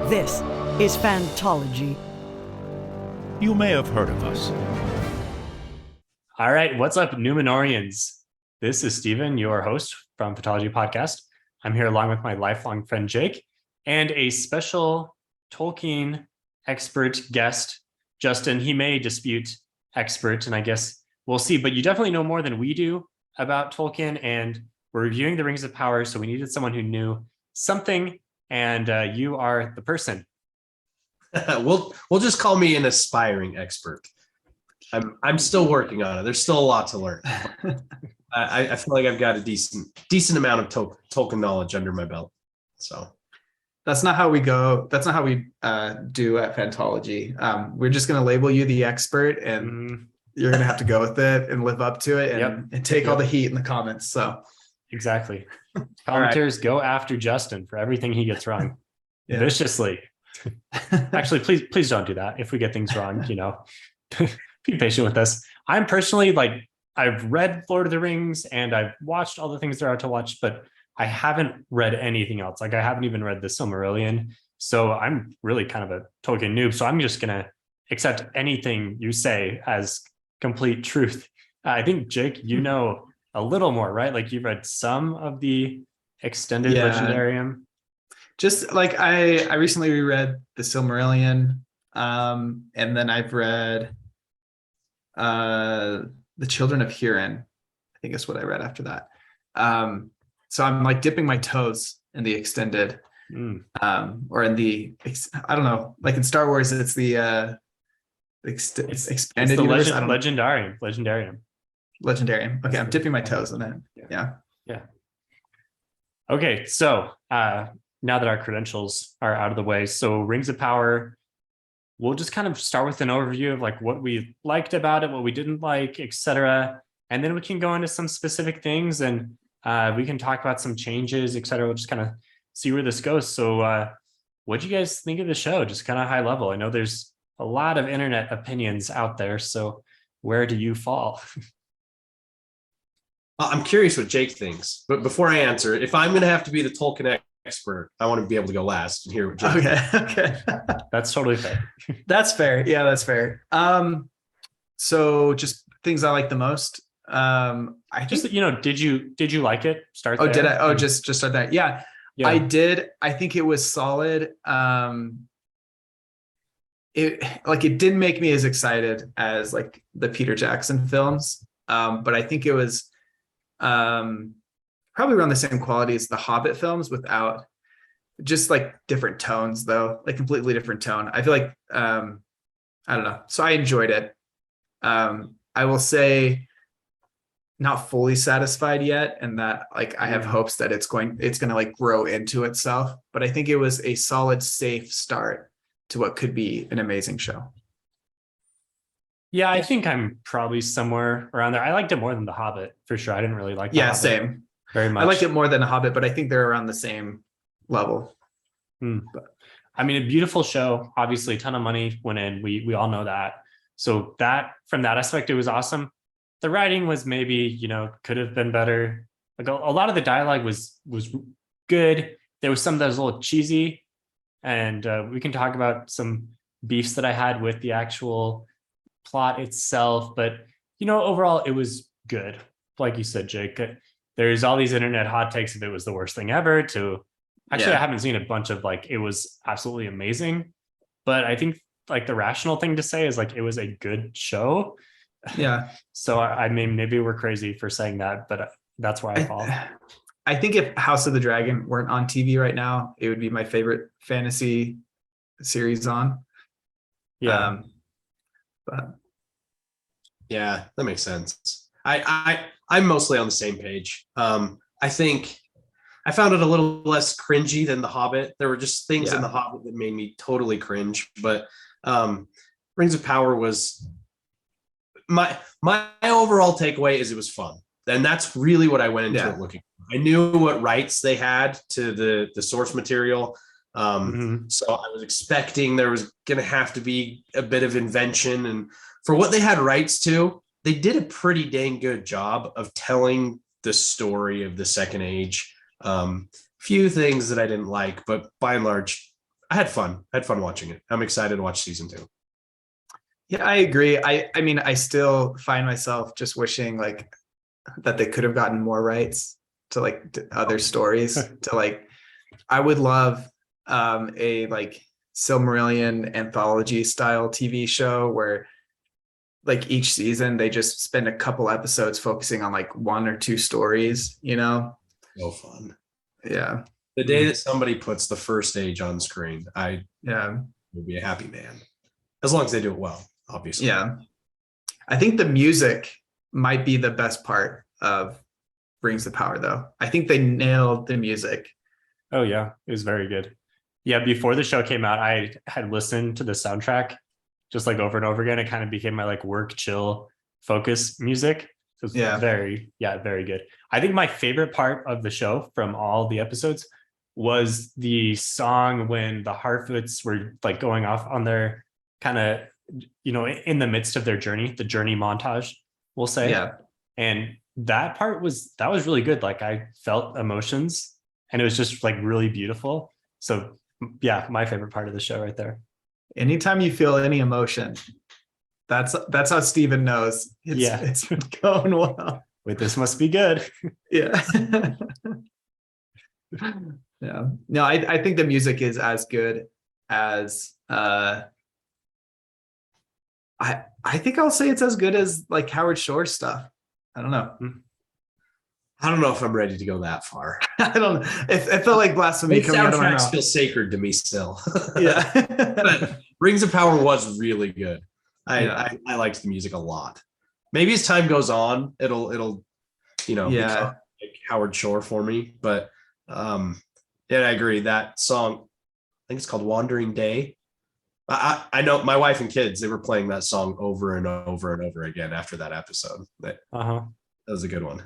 This is Phantology. You may have heard of us. All right, what's up, Numenorians? This is Steven, your host from Photology Podcast. I'm here along with my lifelong friend Jake and a special Tolkien expert guest, Justin. He may dispute expert, and I guess we'll see, but you definitely know more than we do about Tolkien, and we're reviewing the Rings of Power, so we needed someone who knew something, and you are the person. We'll just call me an aspiring expert. I'm still working on it. There's still a lot to learn. I feel like I've got a decent amount of Tolkien knowledge under my belt. So that's not how we go. That's not how we do at Phantology. We're just going to label you the expert, and you're going to have to go with it and live up to it, and take all the heat in the comments. So exactly, commenters go after Justin for everything he gets wrong viciously. Actually, please don't do that. If we get things wrong, be patient with us. I'm personally I've read Lord of the Rings and I've watched all the things there are to watch, but I haven't read anything else. I haven't even read the Silmarillion. So I'm really kind of a Tolkien noob. So I'm just going to accept anything you say as complete truth. I think, Jake, you know a little more, right? You've read some of the extended Legendarium. Just I recently reread the Silmarillion, and then I've read the Children of Hurin. I think is what I read after that. So I'm dipping my toes in the extended, or in the, I don't know, in Star Wars, it's the expanded it's the universe. Legendarium. Okay, I'm dipping my toes in it. Yeah. Okay, so now that our credentials are out of the way, so Rings of Power, we'll just kind of start with an overview of what we liked about it, what we didn't like, etc. And then we can go into some specific things, and we can talk about some changes, etc. We'll just kind of see where this goes. So what do you guys think of the show? Just kind of high level. I know there's a lot of internet opinions out there. So where do you fall? I'm curious what Jake thinks. But before I answer, if I'm going to have to be the Tolkien expert, I want to be able to go last and hear what Jake thinks. Okay. That's totally fair. That's fair. Yeah, that's fair. So just things I like the most. I just, did you like it? Start there. Did I? Oh, just start that. Yeah, I did. I think it was solid. It didn't make me as excited as the Peter Jackson films. But I think it was probably around the same quality as the Hobbit films, without just different tones, though, completely different tone. I feel I don't know. So I enjoyed it. I will say not fully satisfied yet, and that I have hopes that it's going to grow into itself. But I think it was a solid, safe start to what could be an amazing show. Yeah, I think I'm probably somewhere around there. I liked it more than The Hobbit, for sure. I didn't really like The Hobbit same. very much. I liked it more than The Hobbit, but I think they're around the same level. But, I mean, a beautiful show. Obviously, a ton of money went in. We all know that. So that, from that aspect, it was awesome. The writing was maybe, could have been better. A lot of the dialogue was good. There was some that was a little cheesy, and we can talk about some beefs that I had with the actual plot itself, but overall it was good. Like you said, Jake, there's all these internet hot takes if it was the worst thing ever to actually I haven't seen a bunch of it was absolutely amazing, but I think the rational thing to say is it was a good show. So I mean, maybe we're crazy for saying that, but that's where I fall. I think if House of the Dragon weren't on TV right now, it would be my favorite fantasy series on. But yeah, that makes sense. I'm mostly on the same page. I think I found it a little less cringy than The Hobbit. There were just things in The Hobbit that made me totally cringe, but Rings of Power was my overall takeaway is it was fun. And that's really what I went into it looking for. I knew what rights they had to the source material. So I was expecting there was going to have to be a bit of invention, and for what they had rights to, they did a pretty dang good job of telling the story of the Second Age. Few things that I didn't like, but by and large, I had fun. I had fun watching it. I'm excited to watch season 2. Yeah, I agree. I mean, I still find myself just wishing like that they could have gotten more rights to like other stories. To like, I would love a like Silmarillion anthology style TV show where like each season they just spend a couple episodes focusing on like one or two stories, you know? So fun. Yeah. The day that somebody puts the first age on screen, I Yeah. will be a happy man. As long as they do it well, obviously. Yeah. I think the music might be the best part of Rings of Power, though. I think they nailed the music. Oh yeah, it was very good. Yeah, before the show came out, I had listened to the soundtrack just like over and over again. It kind of became my like work chill focus music. So it's very good. I think my favorite part of the show from all the episodes was the song when the Harfoots were like going off on their kind of, in the midst of their journey, the journey montage, we'll say. Yeah. And that was really good. Like I felt emotions and it was just like really beautiful. So yeah, my favorite part of the show right there. Anytime you feel any emotion, that's how Steven knows it's going well. Wait, this must be good. Yeah. Yeah. No, I think the music is as good as I think I'll say it's as good as like Howard Shore stuff. I don't know. I don't know if I'm ready to go that far. I don't know. It felt like blasphemy coming out of my mouth. Feel sacred to me still. Yeah. But Rings of Power was really good. I liked the music a lot. Maybe as time goes on, it'll become like Howard Shore for me. But I agree. That song, I think it's called Wandering Day. I know my wife and kids, they were playing that song over and over and over again after that episode. That was a good one.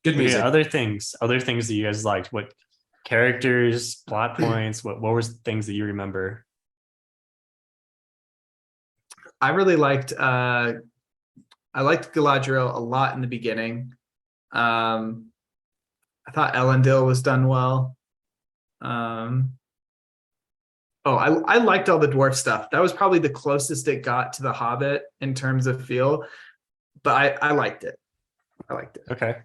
Good music. Yeah, other things that you guys liked. What characters, plot points, what were things that you remember? I really liked Galadriel a lot in the beginning. I thought Elendil was done well. I liked all the dwarf stuff. That was probably the closest it got to The Hobbit in terms of feel, but I liked it. Okay.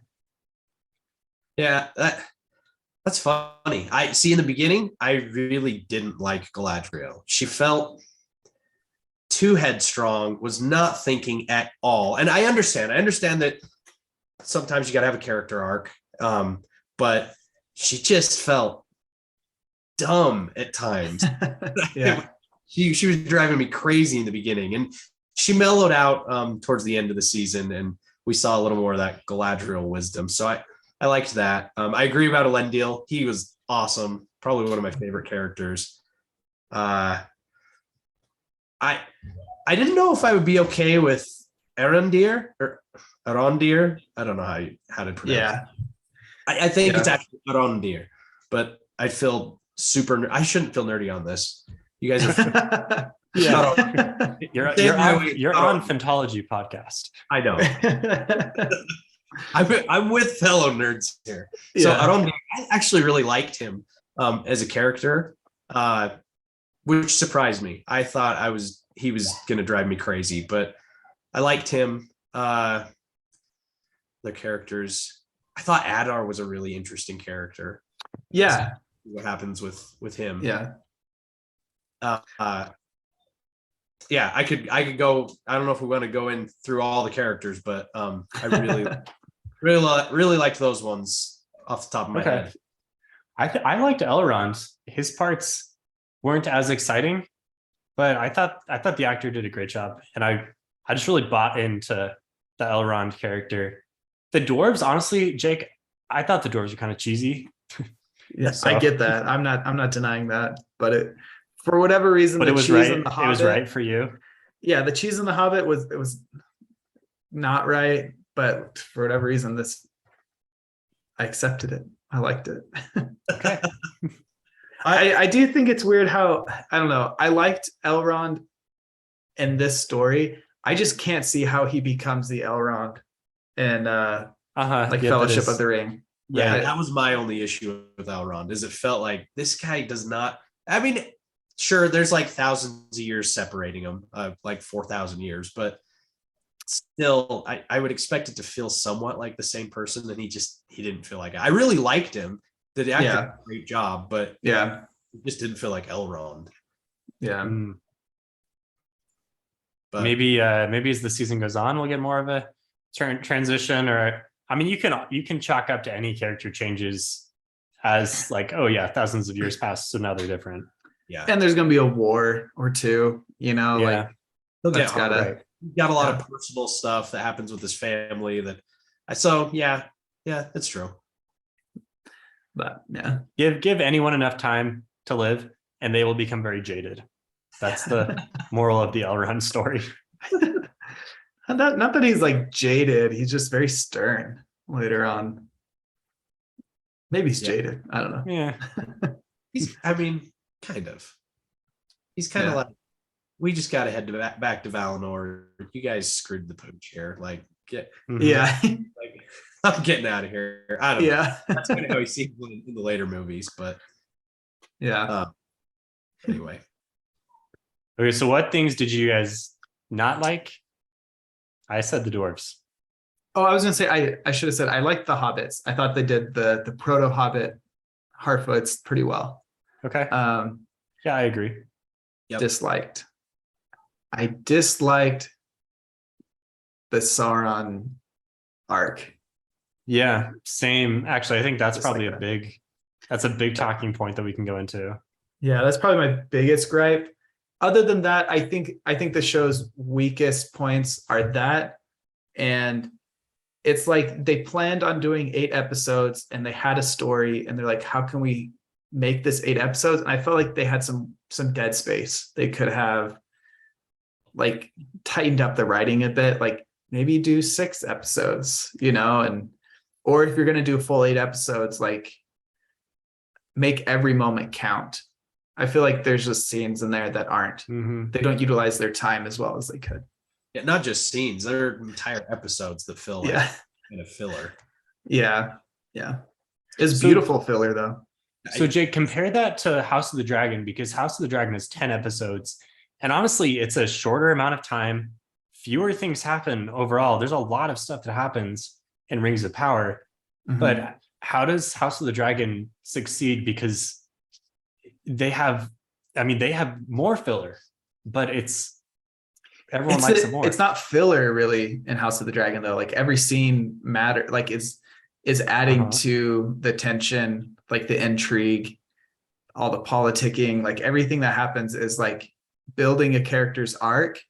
Yeah, that's funny. I see in the beginning, I really didn't like Galadriel. She felt too headstrong, was not thinking at all. And I understand that sometimes you got to have a character arc. But she just felt dumb at times. Yeah. She was driving me crazy in the beginning, and she mellowed out towards the end of the season, and we saw a little more of that Galadriel wisdom. So I liked that. I agree about Elendil. He was awesome. Probably one of my favorite characters. I didn't know if I would be okay with Arondir or Arondir. I don't know how to pronounce it. Yeah. I think it's actually Arondir, but I feel I shouldn't feel nerdy on this. You guys are you're on Phantology podcast. I know. I'm with fellow nerds here. So I actually really liked him as a character, which surprised me. I thought he was going to drive me crazy, but I liked him. The characters. I thought Adar was a really interesting character. Yeah. What happens with him? Yeah. I could go. I don't know if we want to go in through all the characters, but I really liked those ones off the top of my head. I liked Elrond. His parts weren't as exciting, but I thought the actor did a great job, and I just really bought into the Elrond character. The dwarves, honestly, Jake, I thought the dwarves were kind of cheesy. Yes, so. I get that. I'm not denying that, but for whatever reason, but it was right. It was right for you. Yeah, the cheese in the Hobbit was not right, but for whatever reason, I accepted it. I liked it. Okay. I do think it's weird how, I don't know. I liked Elrond in this story. I just can't see how he becomes the Elrond in Fellowship of the Ring. Yeah, that was my only issue with Elrond, is it felt like this guy does not I mean, sure, there's like thousands of years separating them, like 4,000 years, but still, I would expect it to feel somewhat like the same person, and he didn't feel like it. I really liked him. The actor did a great job, but Yeah. it just didn't feel like Elrond. Yeah. But maybe as the season goes on, we'll get more of a transition. Or I mean, you can chalk up to any character changes as like, oh yeah, thousands of years passed, so now they're different. Yeah, And there's gonna be a war or two, you know, Yeah. like he'll that's get gotta right. He's got a lot of personal stuff that happens with his family that yeah, that's true. but yeah. Give anyone enough time to live, and they will become very jaded. That's the moral of the Elrond story. Not that he's like jaded, he's just very stern later on. Maybe he's jaded. I don't know. Yeah. I mean, kind of. He's kind of like, we just got to head back to Valinor. You guys screwed the pooch here. Like, Yeah. like, I'm getting out of here. I don't know. Yeah. That's kind of how he seems in the later movies, but Yeah. anyway. Okay, so what things did you guys not like? I said the dwarves. Oh, I was gonna say I should have said I liked the hobbits. I thought they did the proto hobbit Harfoots pretty well. Okay. Yeah, I agree. Yep. Disliked. I disliked the Sauron arc. Yeah, same. Actually, I think that's Just probably like a big talking point that we can go into. Yeah, that's probably my biggest gripe. Other than that, I think the show's weakest points are that, and it's like they planned on doing 8 episodes and they had a story and they're like, how can we make this 8 episodes? And I felt like they had some dead space. They could have like tightened up the writing a bit, like maybe do 6 episodes, you know, and or if you're going to do a full 8 episodes, like make every moment count. I feel like there's just scenes in there that aren't, they don't utilize their time as well as they could. Yeah, not just scenes, there are entire episodes that fill like in a filler. Yeah. It's beautiful filler though. So Jake, compare that to House of the Dragon, because House of the Dragon is 10 episodes. And honestly, it's a shorter amount of time. Fewer things happen overall. There's a lot of stuff that happens in Rings of Power. But how does House of the Dragon succeed? Because they have more filler, but everyone likes it more. It's not filler really in House of the Dragon though. Like every scene like is adding to the tension, like the intrigue, all the politicking, like everything that happens is like building a character's arc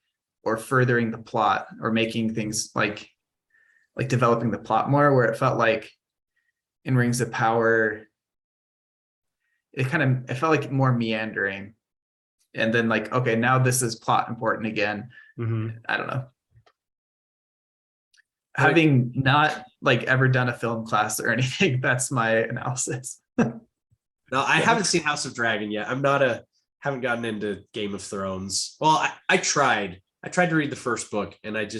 or furthering the plot or making things like developing the plot more, where it felt like in Rings of Power, it felt like more meandering. And then like, okay, now this is plot important again. I don't know. Having not like ever done a film class or anything, that's my analysis. No, I haven't seen House of Dragon yet. Haven't gotten into Game of Thrones. Well, I tried to read the first book and it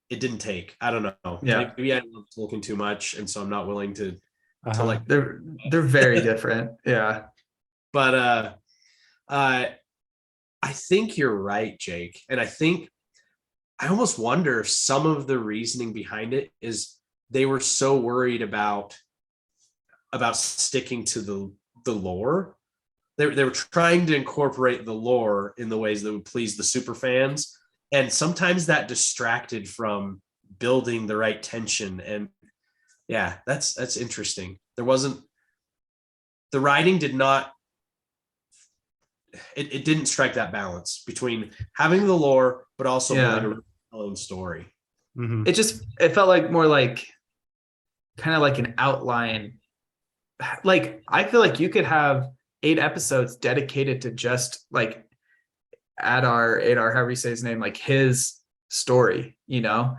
didn't take. I don't know. Yeah. Maybe I love Tolkien too much. And so I'm not willing to like, they're very different. Yeah. But I think you're right, Jake. And I almost wonder if some of the reasoning behind it is they were so worried about sticking to the lore. They were trying to incorporate the lore in the ways that would please the super fans. And sometimes that distracted from building the right tension. And yeah, that's interesting. The writing did not, it didn't strike that balance between having the lore, but also telling story. It felt like more like kind of like an outline. Like I feel like you could have 8 episodes dedicated to just like Adar, however you say his name, like his story, you know,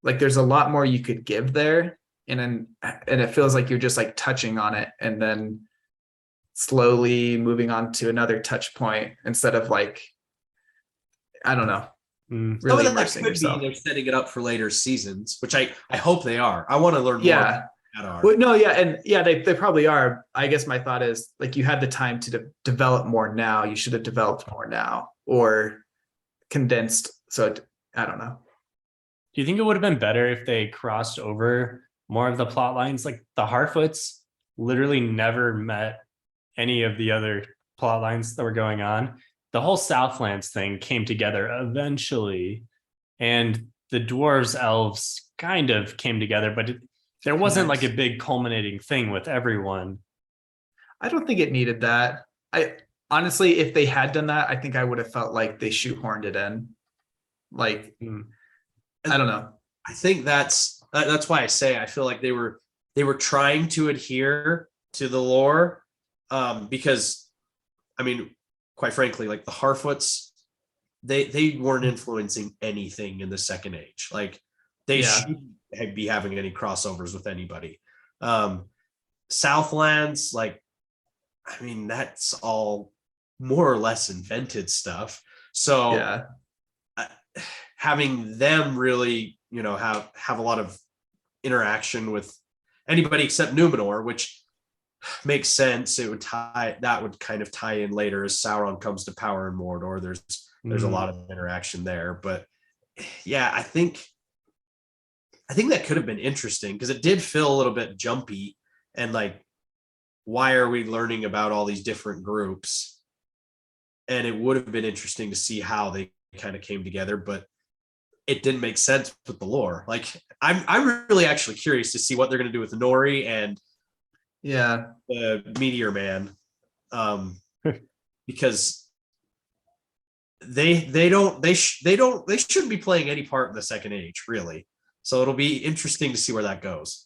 like there's a lot more you could give there. And it feels like you're just like touching on it and then slowly moving on to another touch point instead of like, I don't know, really immersing yourself. They're setting it up for later seasons, which I hope they are. I want to learn more. That are. Well, no, yeah, and yeah, they probably are. I guess my thought is like you had the time to develop more now. You should have developed more now or condensed. So I don't know. Do you think it would have been better if they crossed over more of the plot lines? Like the Harfoots literally never met any of the other plot lines that were going on. The whole Southlands thing came together eventually, and the dwarves, elves kind of came together, but there wasn't like a big culminating thing with everyone. I don't think it needed that. I honestly, if they had done that, I think I would have felt like they shoehorned it in. Like, I don't know. I think that's why I say I feel like they were trying to adhere to the lore, because I mean, quite frankly, like the Harfoots, they weren't influencing anything in the Second Age. Like they shouldn't be having any crossovers with anybody. Southlands, like, I mean, that's all more or less invented stuff. So having them really, you know, have a lot of interaction with anybody except Numenor, which makes sense. It would kind of tie in later as Sauron comes to power in Mordor. There's a lot of interaction there, but yeah, I think that could have been interesting because it did feel a little bit jumpy and like, why are we learning about all these different groups? And it would have been interesting to see how they kind of came together, but it didn't make sense with the lore. Like I'm really actually curious to see what they're going to do with Nori and the Meteor Man, because they shouldn't be playing any part in the Second Age, really. So it'll be interesting to see where that goes.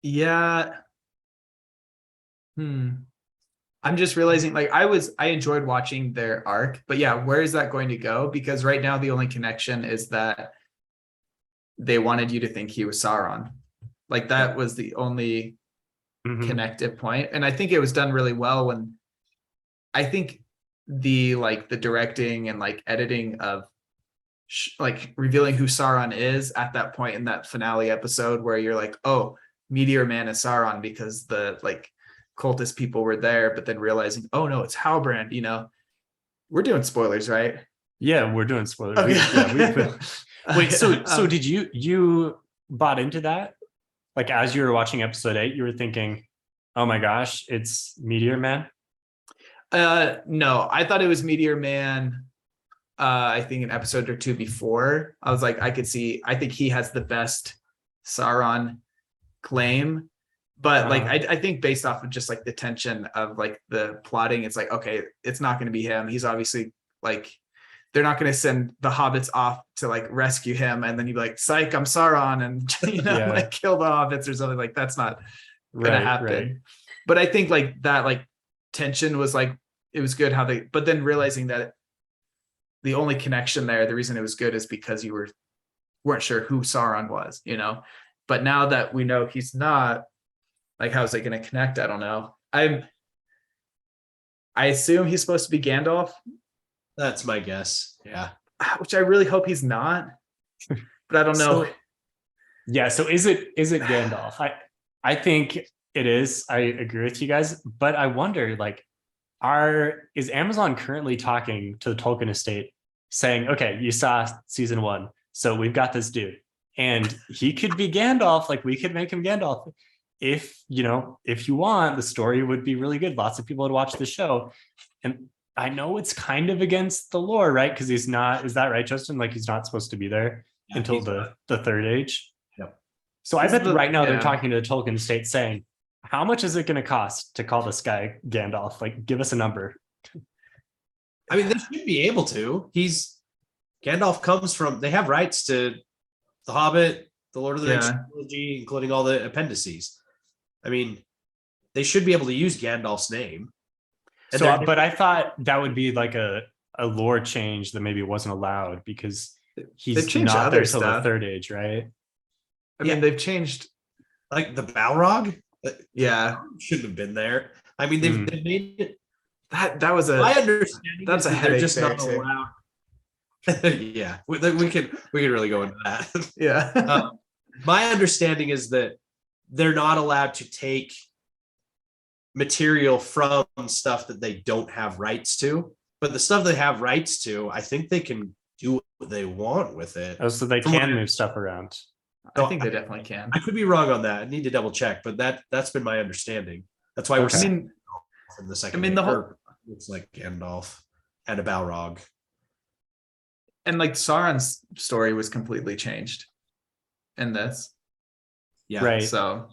Yeah. I'm just realizing, like, I enjoyed watching their arc, but yeah, where is that going to go? Because right now the only connection is that they wanted you to think he was Sauron. Like that was the only connective point. And I think it was done really well when I think the directing and like editing of like revealing who Sauron is at that point in that finale episode where you're like, oh, Meteor Man is Sauron because the like cultist people were there, but then realizing, oh no, it's Halbrand. You know, we're doing spoilers, right? Yeah, we're doing spoilers. Okay. Wait, so did you bought into that? Like as you were watching episode 8, you were thinking, oh my gosh, it's Meteor Man? No, I thought it was Meteor Man. I think an episode or two before, I was like, I think he has the best Sauron claim. But like, I think based off of just like the tension of like the plotting, it's like, okay, it's not going to be him. He's obviously like, they're not going to send the hobbits off to like rescue him. And then you'd be like, psych, I'm Sauron, and, you know, like kill the hobbits or something. Like that's not going to happen. Right. But I think like that, like tension was like, it was good how but then realizing that the only connection there, the reason it was good is because you weren't sure who Sauron was, you know. But now that we know he's not, like, how's it going to connect? I don't know. I assume he's supposed to be Gandalf. That's my guess. Yeah. Which I really hope he's not. But I don't know. So is it Gandalf? I think it is. I agree with you guys, but I wonder, like, is Amazon currently talking to the Tolkien estate saying, okay, you saw season 1, so we've got this dude and he could be Gandalf. Like we could make him Gandalf. If you want, the story would be really good. Lots of people would watch the show. And I know it's kind of against the lore, right? Because he's not, is that right, Justin? Like he's not supposed to be there until the Third Age. Yep. So I bet right now they're talking to the Tolkien estate saying, how much is it going to cost to call this guy Gandalf? Like, give us a number. I mean, they should be able to. Gandalf comes from, they have rights to The Hobbit, The Lord of the Rings trilogy, including all the appendices. I mean, they should be able to use Gandalf's name. But I thought that would be like a lore change that maybe wasn't allowed because he's not there till the Third Age, right? I mean, they've changed. Like the Balrog? Shouldn't have been there. I mean, they've made it. That was my understanding. That's a headache. Just not allowed. Yeah, we could really go into that. Yeah. my understanding is that they're not allowed to take material from stuff that they don't have rights to, but the stuff they have rights to, I think they can do what they want with it. Oh, so they From what can I- move stuff around. I think they definitely can. I could be wrong on that. I need to double check, but that's been my understanding. That's why we're Okay. I seeing mean, in the second. I mean, the whole- or looks like Gandalf and a Balrog. and like Sauron's story was completely changed in this. Yeah, Right. So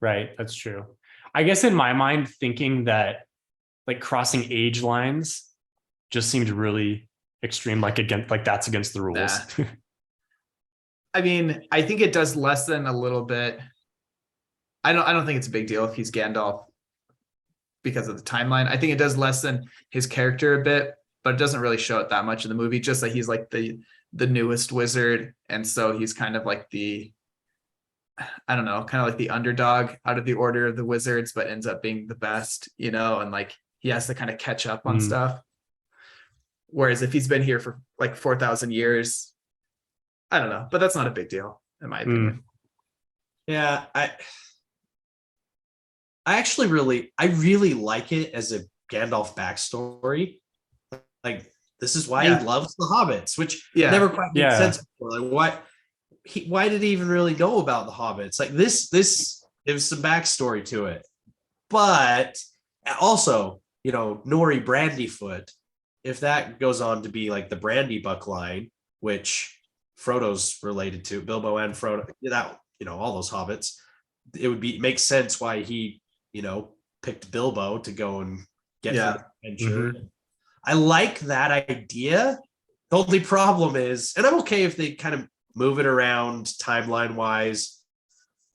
Right, that's true. I guess in my mind, thinking that like crossing age lines just seemed really extreme, like that's against the rules. Nah. I mean, I think it does lessen a little bit. I don't think it's a big deal if he's Gandalf because of the timeline. I think it does lessen his character a bit, but it doesn't really show it that much in the movie. Just that he's like the newest wizard, and so he's kind of like I don't know, kind of like the underdog out of the order of the wizards, but ends up being the best, and like he has to kind of catch up on stuff. Whereas if he's been here for like 4,000 years, I don't know, but that's not a big deal in my opinion. yeah. I really like it as a Gandalf backstory. Like this is why Yeah. he loves the hobbits, which Yeah. never quite made Yeah. sense before. Like why did he even really know about the hobbits? Like this gives some backstory to it. But also, Nori Brandyfoot, if that goes on to be like the Brandybuck line, which Frodo's related to, Bilbo and Frodo, all those hobbits, it would make sense why he, picked Bilbo to go and get Yeah. the adventure. I like that idea. The only problem is, and I'm okay if they kind of move it around timeline wise,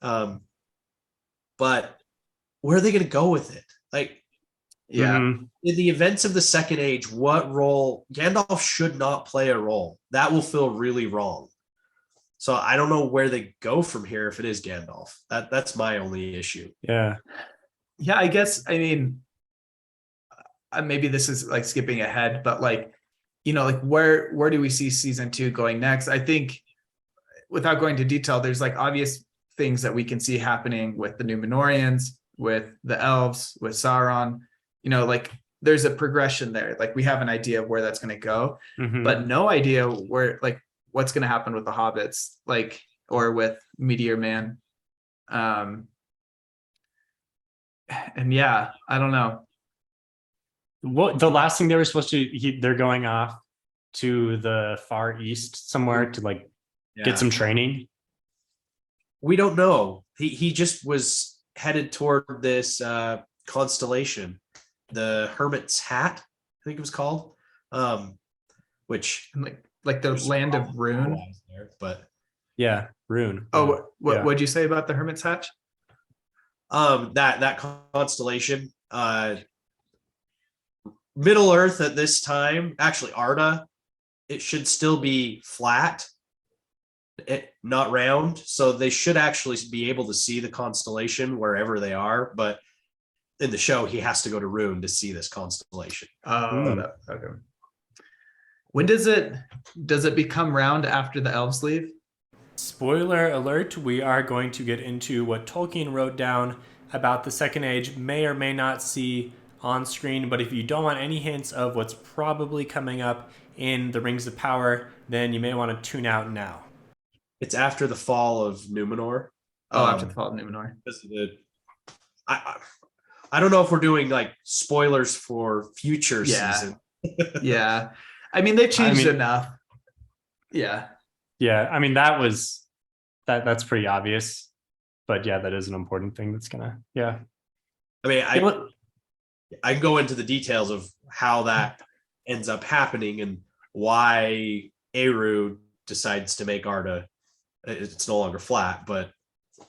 but where are they going to go with it? Like, Yeah. Mhm. in the events of the Second Age, what role Gandalf should not play a role? That will feel really wrong. So I don't know where they go from here if it is Gandalf. That's my only issue. Yeah. Yeah, I guess, I mean, maybe this is like skipping ahead, but like, like where do we see season 2 going next? I think without going to detail, there's like obvious things that we can see happening with the Númenóreans, with the elves, with Sauron, like there's a progression there. Like we have an idea of where that's going to go, Mhm. but no idea where, like what's going to happen with the hobbits, like, or with Meteor Man. And yeah, I don't know. What the last thing they were supposed to, they're going off to the Far East somewhere to like get some training. We don't know. He just was headed toward this constellation, the Hermit's Hat, I think it was called. Which And like the there's land of some Rune. allies there, but Yeah, Rune. Oh, Yeah. what'd you say about the Hermit's Hatch? that constellation, Middle Earth at this time, actually Arda, it should still be flat, not round, so they should actually be able to see the constellation wherever they are, but in the show he has to go to Rune to see this constellation. Oh, okay. When does it become round after the elves leave? Spoiler alert, we are going to get into what Tolkien wrote down about the Second Age, may or may not see on screen, but if you don't want any hints of what's probably coming up in the Rings of Power, then you may want to tune out now. It's after the fall of Numenor. After the fall of Numenor. I don't know if we're doing like spoilers for future season. Yeah. I mean, they've changed enough. Yeah. Yeah, I mean that's pretty obvious, but yeah, that is an important thing that's gonna, yeah. I mean, I can go into the details of how that ends up happening and why Eru decides to make Arda. It's no longer flat, but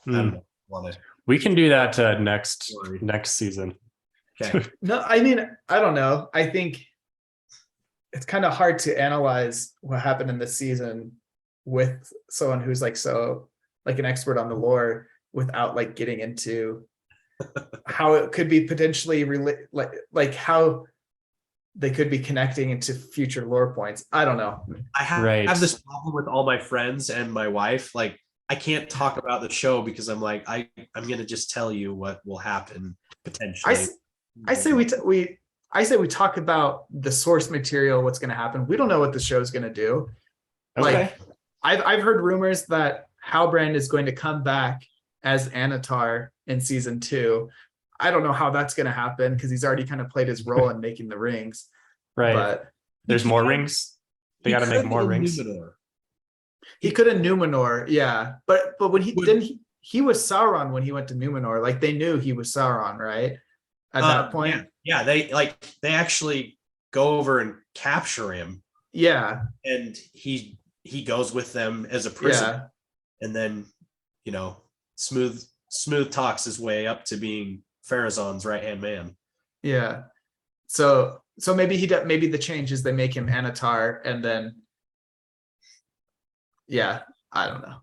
I don't want to. We can do that next season. Okay. No, I mean, I don't know. I think it's kind of hard to analyze what happened in this season with someone who's like an expert on the lore without like getting into how it could be potentially like how they could be connecting into future lore points. I don't know. I have this problem with all my friends and my wife. Like I can't talk about the show because I'm like I'm gonna just tell you what will happen potentially. I say we talk about the source material, what's going to happen. We don't know what the show's going to do. Okay. Like I've heard rumors that Halbrand is going to come back as Anatar in season 2. I don't know how that's going to happen because he's already kind of played his role in making the rings. Right. But There's more rings. They got to make more rings. he could have Numenor, yeah. But when he was Sauron when he went to Numenor. Like they knew he was Sauron, right? At that point. Yeah, they actually go over and capture him. Yeah. And he goes with them as a prisoner. Yeah. And then, smooth talks his way up to being Pharazôn's right-hand man. Yeah. So maybe maybe the change is they make him Anatar and then I don't know.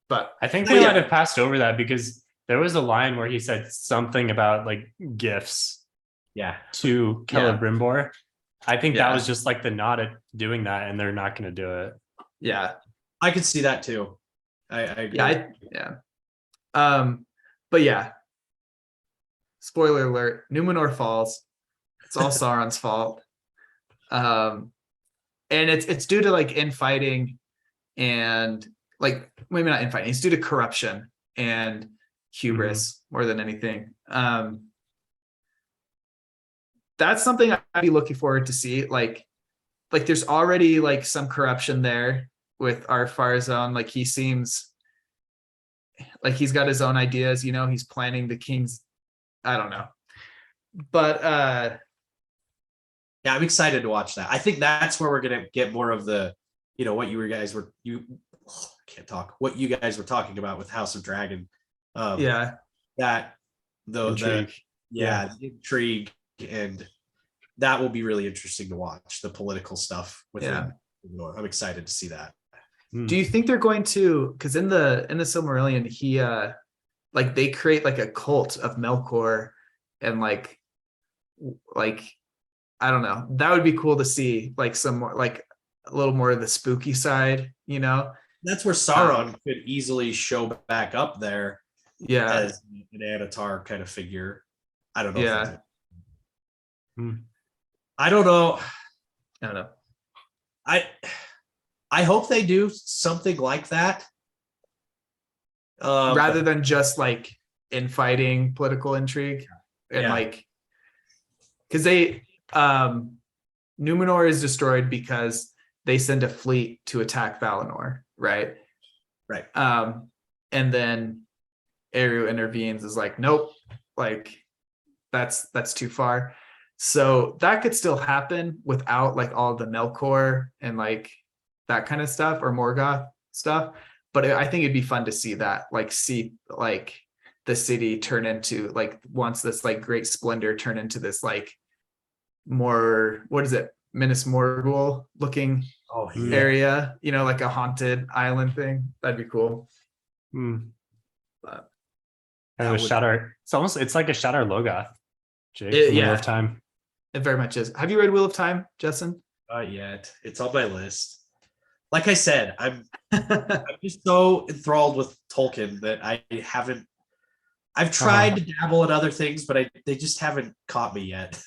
But I think they might have passed over that because there was a line where he said something about like gifts to Celebrimbor. I think that was just like the nod at doing that, and they're not going to do it. Yeah. I could see that too. I agree. But yeah. Spoiler alert, Numenor falls. It's all Sauron's fault. And it's due to like infighting and like maybe not infighting, it's due to corruption and hubris more than anything. That's something I'd be looking forward to see. Like there's already like some corruption there with our Pharazôn. Like he seems like he's got his own ideas, he's planning the king's, I don't know. But I'm excited to watch that. I think that's where we're gonna get more of the, what you guys were talking about with House of Dragon. The intrigue, and that will be really interesting to watch, the political stuff within. I'm excited to see that. Do you think they're going to, because in the Silmarillion, he like they create like a cult of Melkor, and like I don't know, that would be cool to see, like some more, like a little more of the spooky side, That's where Sauron could easily show back up there, as an Anatar kind of figure. I don't know. I don't know. I hope they do something like that, rather than just like infighting, political intrigue, and like because they Numenor is destroyed because they send a fleet to attack Valinor, right? And then Eru intervenes, is like, nope, like that's too far. So that could still happen without like all the Melkor and like that kind of stuff, or Morgoth stuff. But I think it'd be fun to see that, like see like the city turn into, like, once this like great splendor turn into this like more, what is it, Minas Morgul looking area, like a haunted island thing. That'd be cool. But it's like a Shadow Logoth, Jake. Wheel of Time. It very much is. Have you read Wheel of Time, Justin? Not yet. It's on my list. Like I said, I'm just so enthralled with Tolkien that I've tried to dabble in other things, but they just haven't caught me yet.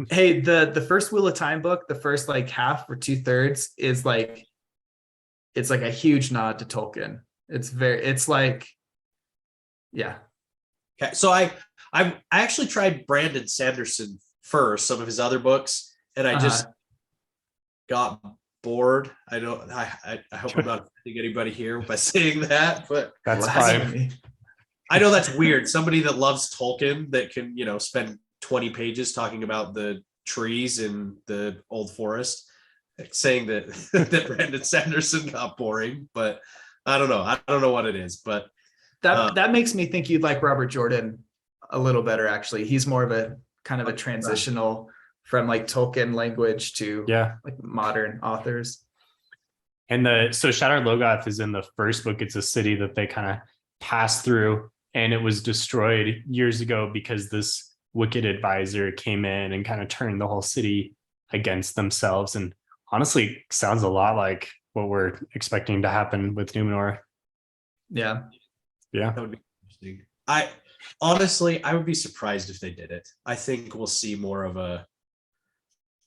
Hey, the first Wheel of Time book, the first like half or 2/3 is like, it's like a huge nod to Tolkien. It's like, yeah. Okay, so I actually tried Brandon Sanderson first, some of his other books, and I just got bored. I hope I'm not offending anybody here by saying that, but that's fine. I know that's weird. Somebody that loves Tolkien that can, spend 20 pages talking about the trees in the old forest, saying that that Brandon Sanderson got boring, but I don't know. I don't know what it is, but that makes me think you'd like Robert Jordan a little better. Actually, he's more of a kind of a transitional from like Tolkien language to like modern authors. And so Shadar Logoth is in the first book. It's a city that they kind of pass through, and it was destroyed years ago because this wicked advisor came in and kind of turned the whole city against themselves. And honestly, sounds a lot like what we're expecting to happen with Numenor. Yeah. Yeah. That would be interesting. I honestly, I would be surprised if they did it. I think we'll see more of a.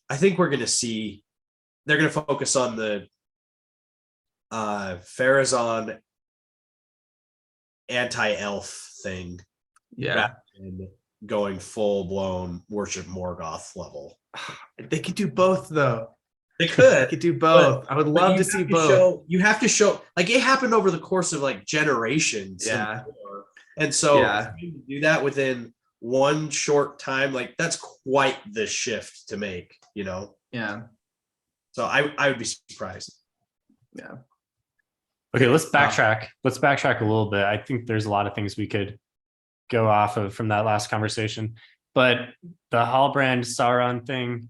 I think we're going to see. They're going to focus on the Farazan anti-elf thing. Yeah. And going full blown worship Morgoth level. They could do both though. They They could. could do both. I would love you to see have both. You have to show like it happened over the course of like generations. Yeah. And so Yeah. for you to do that within one short time, like that's quite the shift to make, you know? Yeah. So I would be surprised. Yeah. Okay, let's backtrack. Let's backtrack a little bit. I think there's a lot of things we could go off of from that last conversation. But the Halbrand Sauron thing,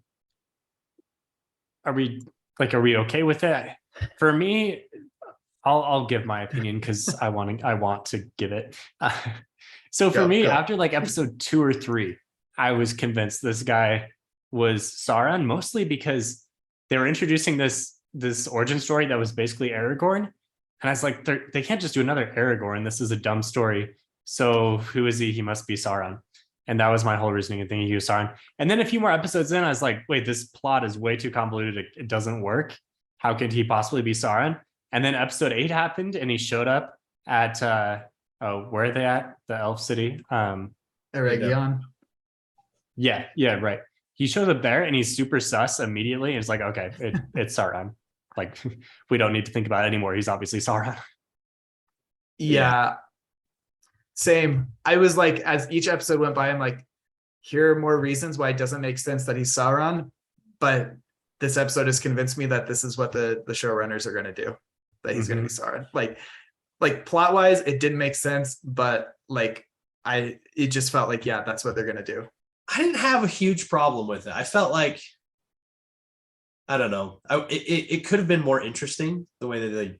are we okay with it? For me, I'll give my opinion because I want to give it. So for me, after like episode 2 or 3, I was convinced this guy was Sauron, mostly because they were introducing this origin story that was basically Aragorn. And I was like, they can't just do another Aragorn. This is a dumb story. So who is he? He must be Sauron. And that was my whole reasoning of thinking he was Sauron. And then a few more episodes in, I was like, wait, this plot is way too convoluted. It doesn't work. How could he possibly be Sauron? And then episode 8 happened and he showed up at, where are they at? The elf city. Eregion. Yeah, right. He shows up there and he's super sus immediately. And it's like, okay, it's Sauron. Like, we don't need to think about it anymore. He's obviously Sauron. Yeah. Same. I was like, as each episode went by, I'm like, here are more reasons why it doesn't make sense that he's Sauron. But this episode has convinced me that this is what the showrunners are going to do, that he's going to be Sauron. Like plot wise, it didn't make sense, but like, it just felt like, yeah, that's what they're going to do. I didn't have a huge problem with it. I felt like, I don't know. It could have been more interesting the way that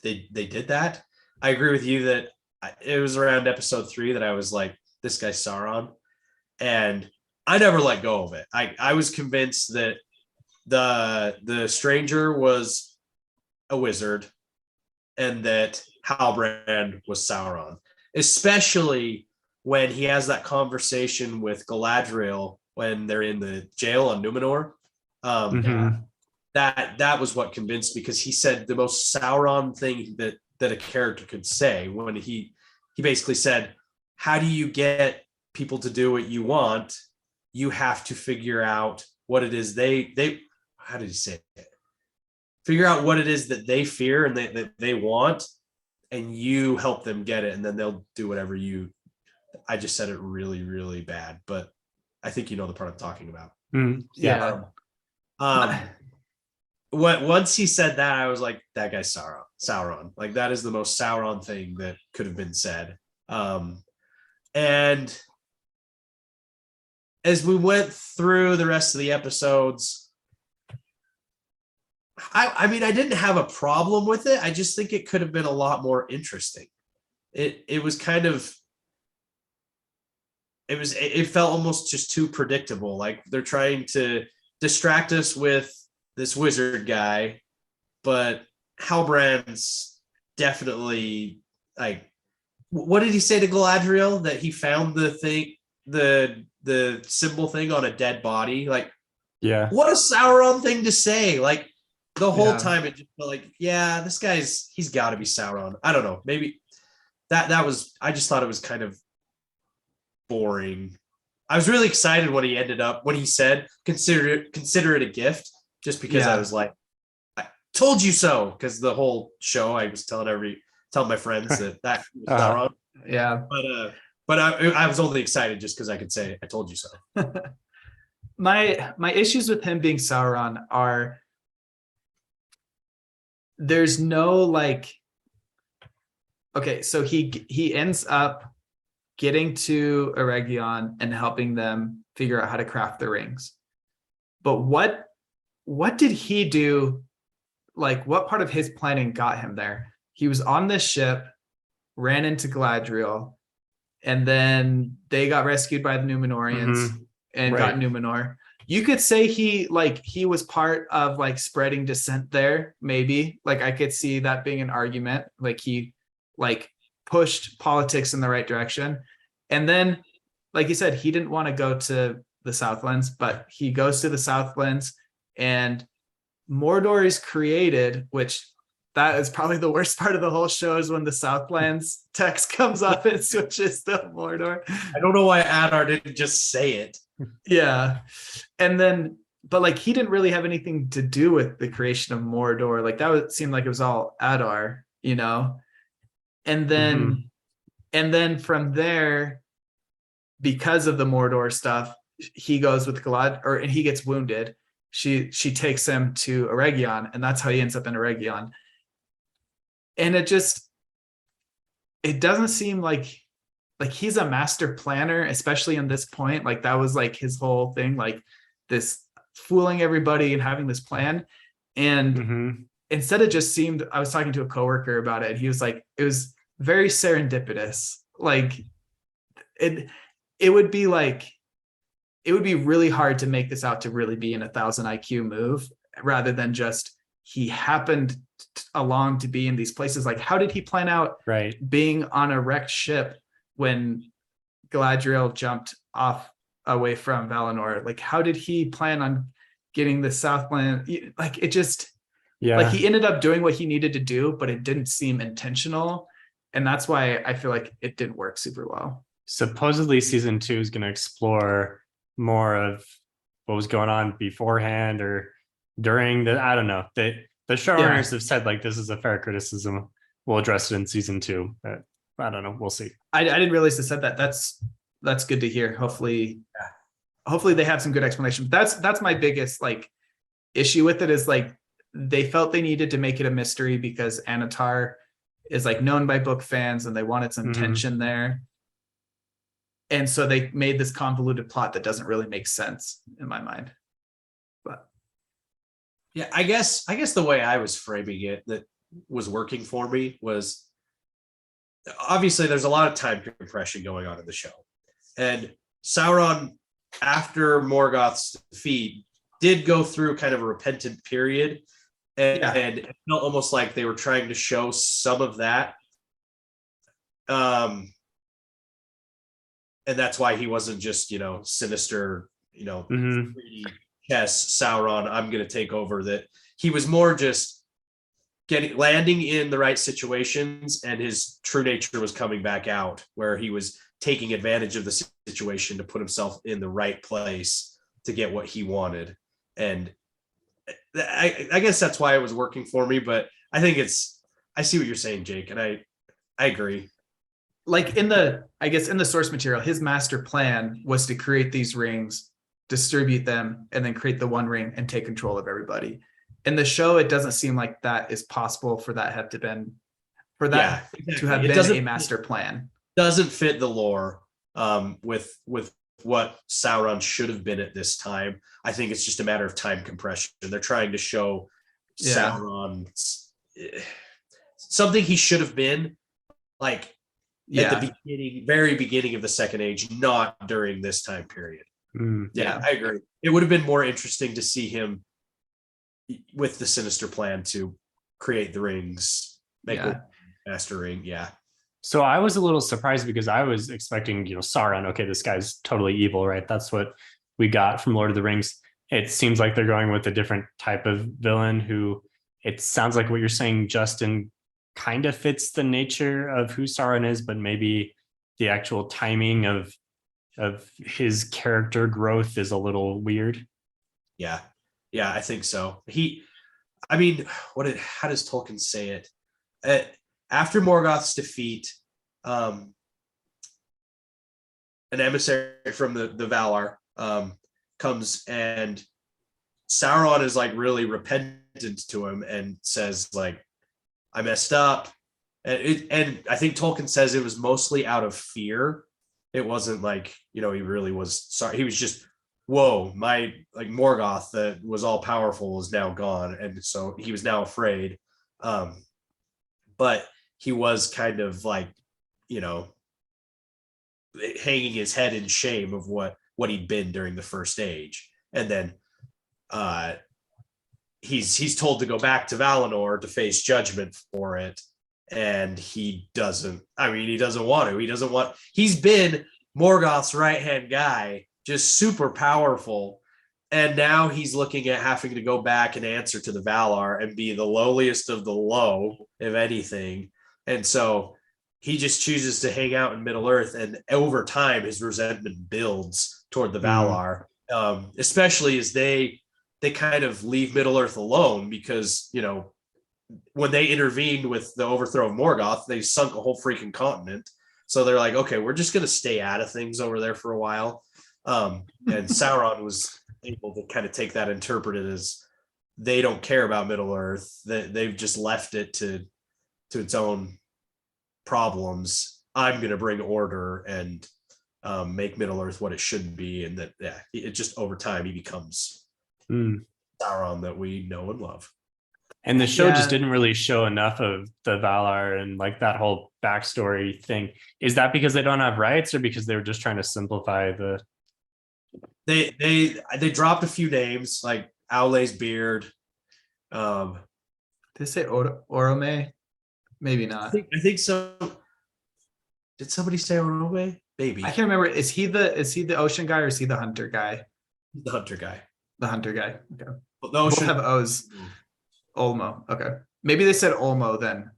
they did that. I agree with you that it was around episode 3 that I was like, this guy's Sauron. And I never let go of it. I was convinced that the stranger was a wizard and that Halbrand was Sauron, especially when he has that conversation with Galadriel when they're in the jail on Numenor. That was what convinced me, because he said the most Sauron thing that a character could say when he basically said, how do you get people to do what you want? You have to figure out what it is they how did he say it? Figure out what it is that they fear and that they want, and you help them get it, and then they'll do whatever you. I just said it really, really bad, but I think you know the part I'm talking about. Yeah. Once he said that, I was like, that guy's Sauron. Like, that is the most Sauron thing that could have been said. And as we went through the rest of the episodes, I mean, I didn't have a problem with it. I just think it could have been a lot more interesting. It was kind of, it felt almost just too predictable. Like they're trying to distract us with this wizard guy, but Halbrand's definitely like, what did he say to Galadriel? That he found the thing, the symbol thing on a dead body. Like, Yeah. what a Sauron thing to say. Like the whole time it just felt like, yeah, this guy's, he's got to be Sauron. I don't know. Maybe that was, I just thought it was kind of boring. I was really excited when he said, consider it a gift, just because I was like, I told you so. Because the whole show I was telling my friends that was Sauron. Yeah. But I was only excited just because I could say, I told you so. My issues with him being Sauron are, there's no like, okay, so he ends up getting to Eregion and helping them figure out how to craft the rings. But what did he do? Like, what part of his planning got him there? He was on this ship, ran into Galadriel, and then they got rescued by the Numenorians and got Numenor. You could say he was part of like spreading dissent there, maybe. Like I could see that being an argument. Like he like pushed politics in the right direction. And then, like you said, he didn't want to go to the Southlands, but he goes to the Southlands, and Mordor is created, which that is probably the worst part of the whole show, is when the Southlands text comes up and switches to Mordor. I don't know why Adar didn't just say it. Yeah. And then, but like he didn't really have anything to do with the creation of Mordor. Like that would seem like it was all Adar, you know? And then, and then from there, because of the Mordor stuff, he goes with Galad, and he gets wounded. She takes him to Eregion, and that's how he ends up in Eregion. And it doesn't seem like he's a master planner, especially in this point. Like that was like his whole thing, like this fooling everybody and having this plan. And instead it just seemed, I was talking to a coworker about it, and he was like, it was very serendipitous. Like it would be really hard to make this out to really be an 1,000 IQ move, rather than just he happened along to be in these places. Like, how did he plan out being on a wrecked ship when Galadriel jumped off away from Valinor? Like, how did he plan on getting the Southland? Like, it just, like he ended up doing what he needed to do, but it didn't seem intentional. And that's why I feel like it didn't work super well. Supposedly season 2 is going to explore more of what was going on beforehand or during the, I don't know. The showrunners have said like this is a fair criticism. We'll address it in season 2. But I don't know. We'll see. I didn't realize they said that. That's good to hear. Hopefully they have some good explanation. That's my biggest like issue with it, is like they felt they needed to make it a mystery because Anatar is like known by book fans, and they wanted some tension there. And so they made this convoluted plot that doesn't really make sense in my mind. But yeah, I guess the way I was framing it that was working for me was, obviously there's a lot of time compression going on in the show. And Sauron, after Morgoth's defeat, did go through kind of a repentant period. And it felt almost like they were trying to show some of that. And that's why he wasn't just, sinister, 3D chess Sauron, I'm going to take over. That he was more just landing in the right situations, and his true nature was coming back out, where he was taking advantage of the situation to put himself in the right place to get what he wanted. And I guess that's why it was working for me, but I think I see what you're saying, Jake, and I agree. Like in the source material, his master plan was to create these rings, distribute them, and then create the one ring and take control of everybody. In the show, it doesn't seem like that is possible to have been a master plan. Doesn't fit the lore with what Sauron should have been at this time. I think it's just a matter of time compression. They're trying to show Sauron something he should have been, like at the very beginning of the Second Age, not during this time period. I agree. It would have been more interesting to see him with the sinister plan to create the rings, make a master ring. Yeah. So I was a little surprised because I was expecting, Sauron. Okay, this guy's totally evil, right? That's what we got from Lord of the Rings. It seems like they're going with a different type of villain who, it sounds like what you're saying, Justin, kind of fits the nature of who Sauron is, but maybe the actual timing of his character growth is a little weird. Yeah, I think so. How does Tolkien say it? After Morgoth's defeat, an emissary from the Valar comes, and Sauron is like really repentant to him and says like, I messed up. And I think Tolkien says it was mostly out of fear. It wasn't like, he really was sorry. He was just, whoa, my like Morgoth that was all powerful is now gone. And so he was now afraid. But he was kind of like, hanging his head in shame of what he'd been during the First Age. And then he's told to go back to Valinor to face judgment for it. and he doesn't. I mean, he doesn't want to. He doesn't want. He's been Morgoth's right hand guy, just super powerful, and now he's looking at having to go back and answer to the Valar and be the lowliest of the low, if anything. And so he just chooses to hang out in Middle Earth, and over time, his resentment builds toward the Valar, especially as they kind of leave Middle Earth alone because, you know, when they intervened with the overthrow of Morgoth, they sunk a whole freaking continent. So they're like, okay, we're just going to stay out of things over there for a while. And Sauron was able to kind of take that, interpret it as they don't care about Middle Earth. They've just left it to its own problems. I'm going to bring order and make Middle Earth what it should be. And that, yeah, it just over time, he becomes Sauron that we know and love. And the show just didn't really show enough of the Valar and like that whole backstory thing. Is that because they don't have rights, or because they were just trying to simplify the? They dropped a few names like Aule's beard. Did they say Orome? Maybe not. I think so. Did somebody say Orome? Maybe. I can't remember. Is he the ocean guy, or is he the hunter guy? The hunter guy. The hunter guy. Okay. But the ocean Both have O's. Olmo. Okay. Maybe they said Olmo then.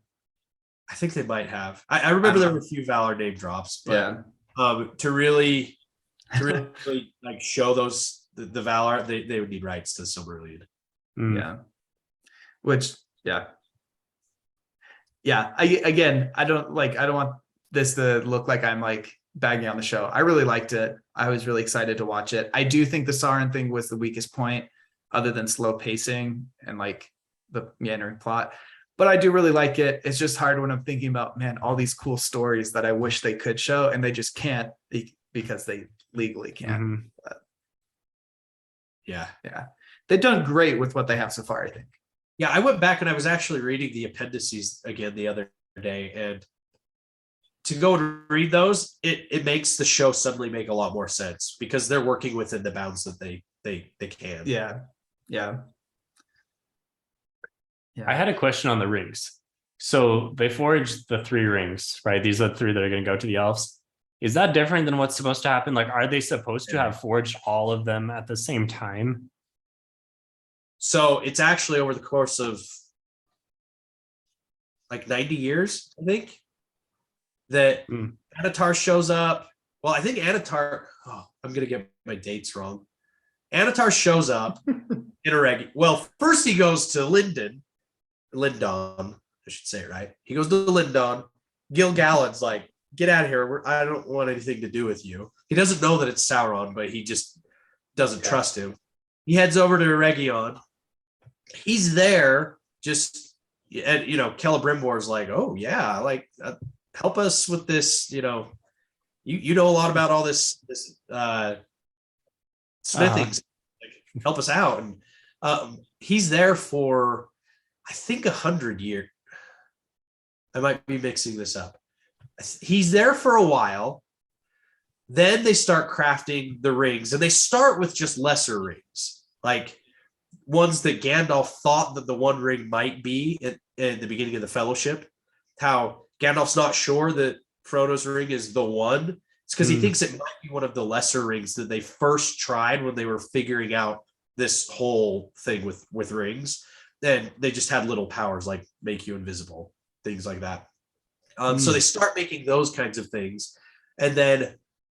I think they might have. I remember there were a few Valar name drops, but to really like show those the Valar, they would need rights to Silmarillion. Yeah. Which I don't want this to look like I'm like bagging on the show. I really liked it. I was really excited to watch it. I do think the Sauron thing was the weakest point, other than slow pacing and like the meandering plot. But I do really like it. It's just hard when I'm thinking about, man, all these cool stories that I wish they could show, and they just can't because they legally can't. But yeah. They've done great with what they have so far, I think. Yeah, I went back and I was actually reading the appendices again the other day, and to go and read those, it makes the show suddenly make a lot more sense because they're working within the bounds that they can. Yeah. I had a question on the rings. So they forged the 3 rings, right? These are the 3 that are going to go to the elves. Is that different than what's supposed to happen? Like, are they supposed to have forged all of them at the same time? So it's actually over the course of like 90 years, I think, that Anatar shows up. Well, I think Anatar, I'm going to get my dates wrong. Anatar shows up in Eregion. Well, first he goes to Lindon, I should say it right. He goes to Lindon. Gil Galad's like, get out of here. I don't want anything to do with you. He doesn't know that it's Sauron, but he just doesn't trust him. He heads over to Eregion. He's there just, and Celebrimbor's like, oh yeah, like help us with this. You know a lot about all this smithing. Like, help us out. And he's there for, I think, 100 years. I might be mixing this up. He's there for a while. Then they start crafting the rings, and they start with just lesser rings, like ones that Gandalf thought that the One Ring might be in the beginning of the Fellowship. How Gandalf's not sure that Frodo's ring is the one. It's because he thinks it might be one of the lesser rings that they first tried when they were figuring out this whole thing with rings. And they just had little powers like make you invisible, things like that. So they start making those kinds of things. And then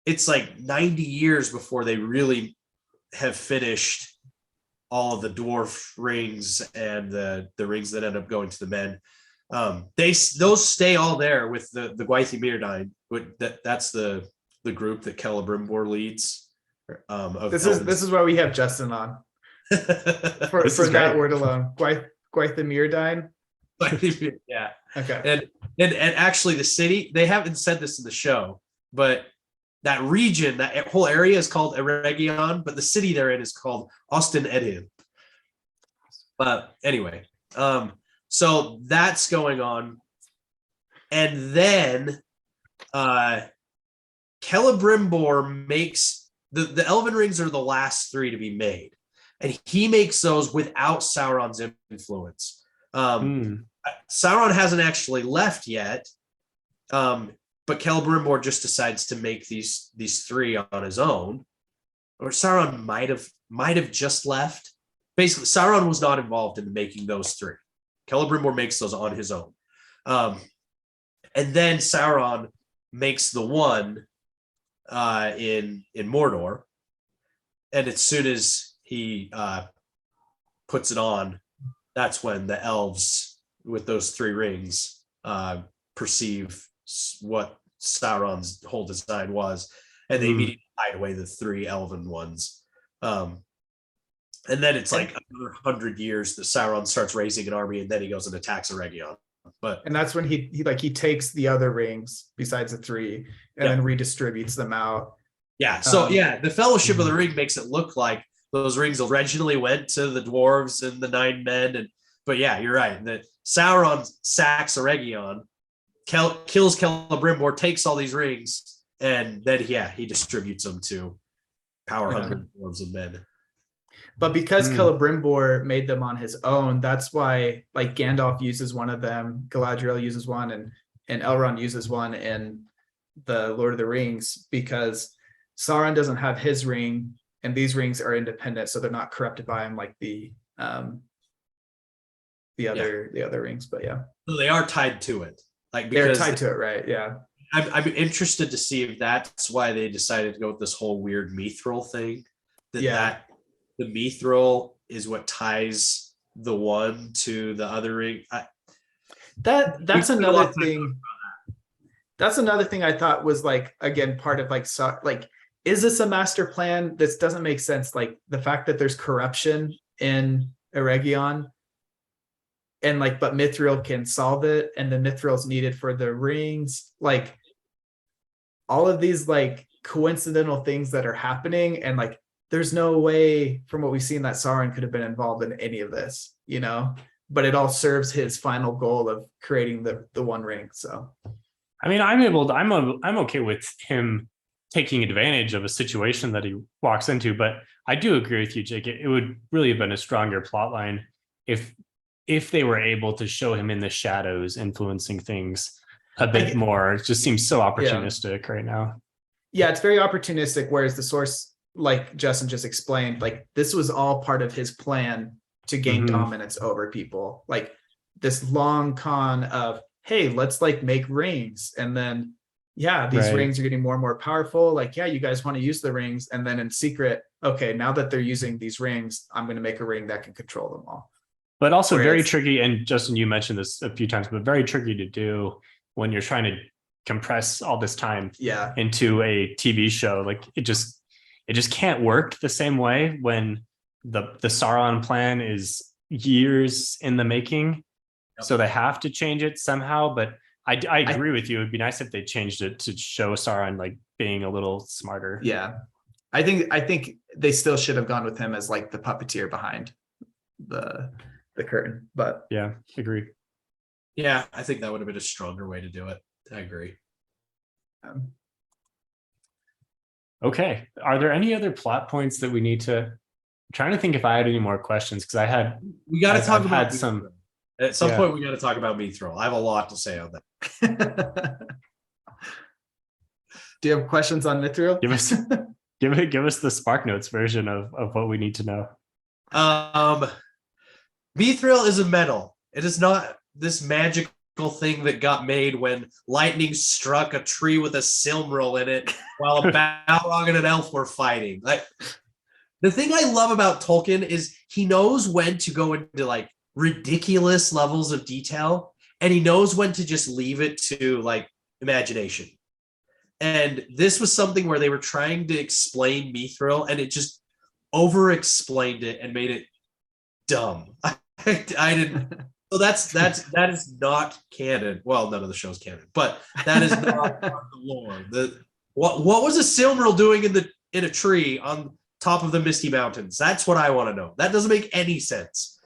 it's like 90 years before they really have finished all of the dwarf rings and the rings that end up going to the men. Those stay all there with the Gwaithir Mírdain. That's the group that Celebrimbor leads. This is why we have Justin on for that word alone. Gwaithir Mírdain. Yeah. Okay. And actually, the city, they haven't said this in the show, but that region, that whole area is called Eregion, but the city they're in is called Austin Edhim. But anyway, so that's going on. And then Celebrimbor makes the Elven rings are the last 3 to be made. And he makes those without Sauron's influence. Sauron hasn't actually left yet. But Celebrimbor just decides to make these three on his own. Or Sauron might have just left. Basically, Sauron was not involved in making those three. Celebrimbor makes those on his own. And then Sauron makes the one in Mordor. And as soon as he puts it on, that's when the elves with those three rings perceive what Sauron's whole design was, and they immediately hide away the three elven ones. And then it's like another 100 years that Sauron starts raising an army, and then he goes and attacks Eregion. And that's when he takes the other rings besides the three and then redistributes them out. Yeah. So the Fellowship of the Ring makes it look like those rings originally went to the dwarves and the nine men, but yeah, you're right. That Sauron sacks Eregion, kills Celebrimbor, takes all these rings, and then he distributes them to power hungry dwarves and men. But because Celebrimbor made them on his own, that's why like Gandalf uses one of them, Galadriel uses one, and Elrond uses one in the Lord of the Rings, because Sauron doesn't have his ring, and these rings are independent, so they're not corrupted by him like the other rings. But yeah, so they are tied to it. Like they're tied to it, right? Yeah. I'm interested to see if that's why they decided to go with this whole weird mithril thing. That the mithril is what ties the one to the other ring. That's another thing. That's another thing I thought was like, again, part of like is this a master plan? This doesn't make sense. Like the fact that there's corruption in Eregion, and like, but mithril can solve it, and the mithril is needed for the rings. Like all of these like coincidental things that are happening, and like there's no way from what we've seen that Sauron could have been involved in any of this, but it all serves his final goal of creating the one ring. So I mean, I'm okay with him taking advantage of a situation that he walks into, but I do agree with you, Jake. It would really have been a stronger plot line if they were able to show him in the shadows influencing things a bit more. It just seems so opportunistic right now. Yeah, it's very opportunistic, whereas the source, like Justin just explained, like this was all part of his plan to gain dominance over people. Like this long con of, hey, let's like make rings, and then these rings are getting more and more powerful. Like, you guys want to use the rings, and then in secret, okay, now that they're using these rings, I'm going to make a ring that can control them all. But also very tricky, and Justin, you mentioned this a few times, but very tricky to do when you're trying to compress all this time into a TV show. Like it just can't work the same way when the Sauron plan is years in the making. So they have to change it somehow, but I agree with you. It'd be nice if they changed it to show Sauron like being a little smarter. Yeah. I think they still should have gone with him as like the puppeteer behind the curtain, but yeah, agree. Yeah, I think that would have been a stronger way to do it. I agree. Okay. Are there any other plot points that we need to? I'm trying to think if I had any more questions, because we got to talk about some. At some point, we got to talk about mithril. I have a lot to say on that. Do you have questions on mithril? Give us the Spark Notes version of what we need to know. Mithril is a metal. It is not this magical thing that got made when lightning struck a tree with a silmaril in it while a Balrog and an elf were fighting. Like the thing I love about Tolkien is he knows when to go into like ridiculous levels of detail, and he knows when to just leave it to like imagination. And this was something where they were trying to explain mithril, and it just over explained it and made it dumb. I didn't. So that is not canon. Well, none of the show's canon, but that is not the lore. What was a silmaril doing in a tree on top of the Misty Mountains? That's what I want to know. That doesn't make any sense.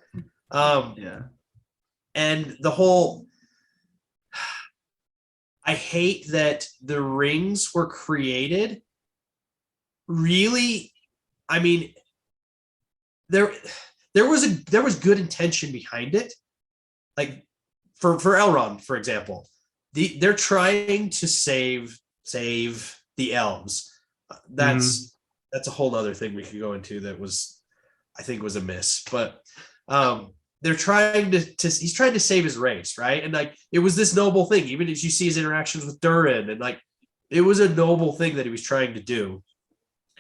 And the whole, I hate that the rings were created. Really, I mean, there was good intention behind it. Like Elrond, for example, they're trying to save the elves. That's a whole other thing we could go into that I think was a miss, but they're trying he's trying to save his race, right? And like it was this noble thing, even as you see his interactions with Durin, and like it was a noble thing that he was trying to do,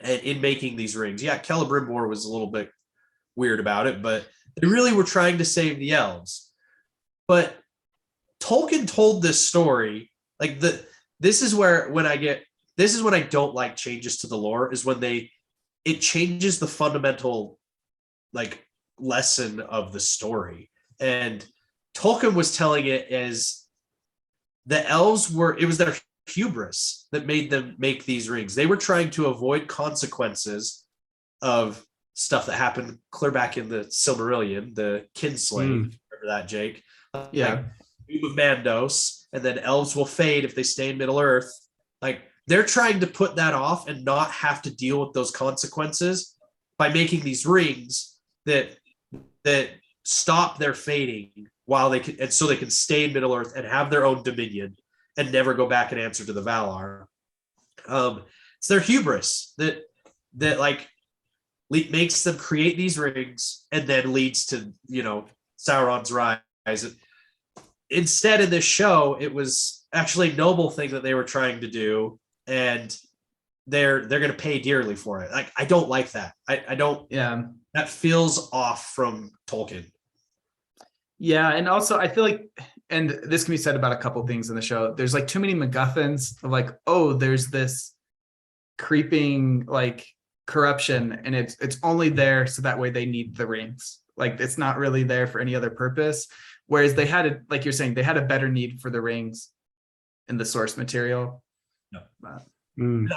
and in making these rings. Yeah, Celebrimbor was a little bit weird about it, but they really were trying to save the elves. But Tolkien told this story like this is when I don't like changes to the lore, is when it changes the fundamental like lesson of the story. And Tolkien was telling it as the elves it was their hubris that made them make these rings. They were trying to avoid consequences of stuff that happened clear back in the Silmarillion, the Kinslave. Remember that, Jake? Yeah. Like, of Mandos, and then elves will fade if they stay in Middle Earth. Like they're trying to put that off and not have to deal with those consequences by making these rings that stop their fading while they can, and so they can stay in Middle Earth and have their own dominion and never go back and answer to the Valar. It's their hubris that like makes them create these rings and then leads to Sauron's rise. Instead, in this show, it was actually a noble thing that they were trying to do, and they're going to pay dearly for it. Like I don't like that. I don't. Yeah. That feels off from Tolkien. Yeah, and also I feel like, and this can be said about a couple things in the show, there's like too many MacGuffins of like, oh, there's this creeping like corruption, and it's only there so that way they need the rings. Like it's not really there for any other purpose. Whereas they had like you're saying, they had a better need for the rings in the source material. No.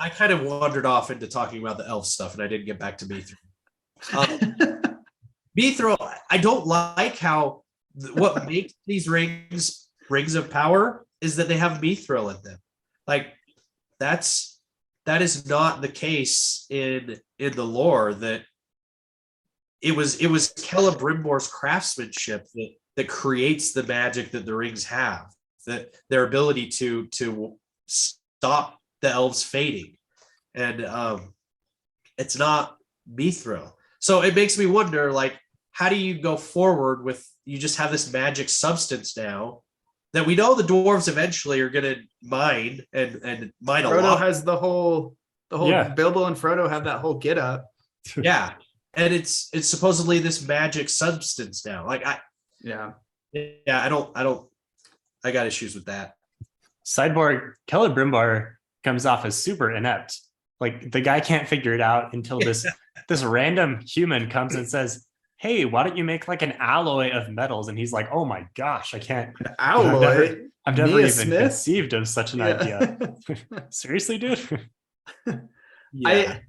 I kind of wandered off into talking about the elf stuff, and I didn't get back to Mithril. Mithril, I don't like how what makes these rings of power is that they have mithril in them. Like that is not the case in the lore. That it was Celebrimbor's craftsmanship that creates the magic that the rings have, that their ability to stop the elves fading, and it's not mithril. So it makes me wonder, like, how do you go forward with, you just have this magic substance now that we know the dwarves eventually are going to mine and mine a lot. Frodo has the whole Bilbo and Frodo have that whole get up. Yeah. And it's supposedly this magic substance now. Like I got issues with that. Sideboard, Celebrimbor comes off as super inept. Like the guy can't figure it out until this random human comes and says, "Hey, why don't you make like an alloy of metals?" And he's like, "Oh my gosh, I can't." Alloy? I've never even conceived of such an idea. Seriously, dude? Yeah.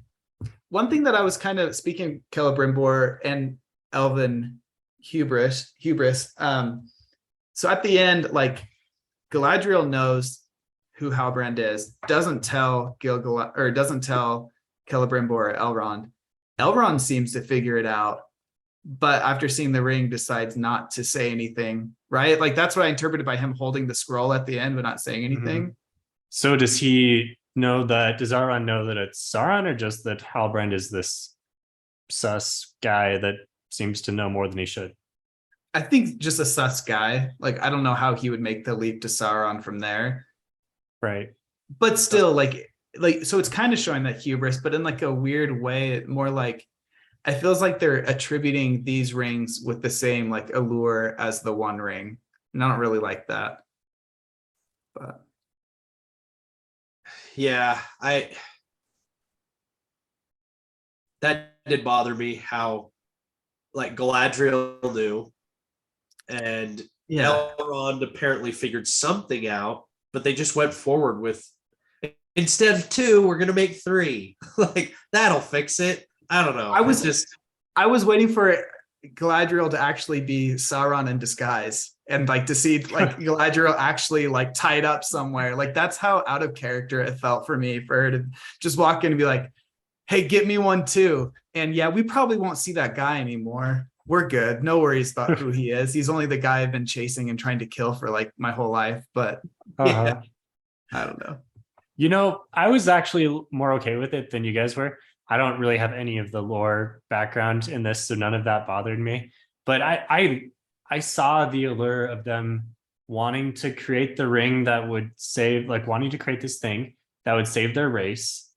One thing that I was kind of speaking Celebrimbor and Elven hubris. So at the end, like Galadriel knows who Halbrand is, doesn't tell Celebrimbor or Elrond. Elrond seems to figure it out, but after seeing the ring decides not to say anything, right? Like that's what I interpreted by him holding the scroll at the end but not saying anything. Mm-hmm. So does Sauron know that it's Sauron, or just that Halbrand is this sus guy that seems to know more than he should? I think just a sus guy. Like I don't know how he would make the leap to Sauron from there. Right. But still, like so it's kind of showing that hubris, but in like a weird way, more like it feels like they're attributing these rings with the same like allure as the One Ring. And I don't really like that. But yeah, that did bother me how like Galadriel knew, and Elrond apparently figured something out, but they just went forward with, instead of 2, we're gonna make 3. Like that'll fix it. I don't know. I was waiting for Galadriel to actually be Sauron in disguise, and like to see like Galadriel actually like tied up somewhere. Like that's how out of character it felt for me, for her to just walk in and be like, "Hey, get me one too." And yeah, we probably won't see that guy anymore. we're good. No worries about who he is. He's only the guy I've been chasing and trying to kill for like my whole life. But Uh-huh. I don't know. You know, I was actually more okay with it than you guys were. I don't really have any of the lore background in this, so none of that bothered me. But I saw the allure of them wanting to create the ring that would save, like wanting to create this thing that would save their race.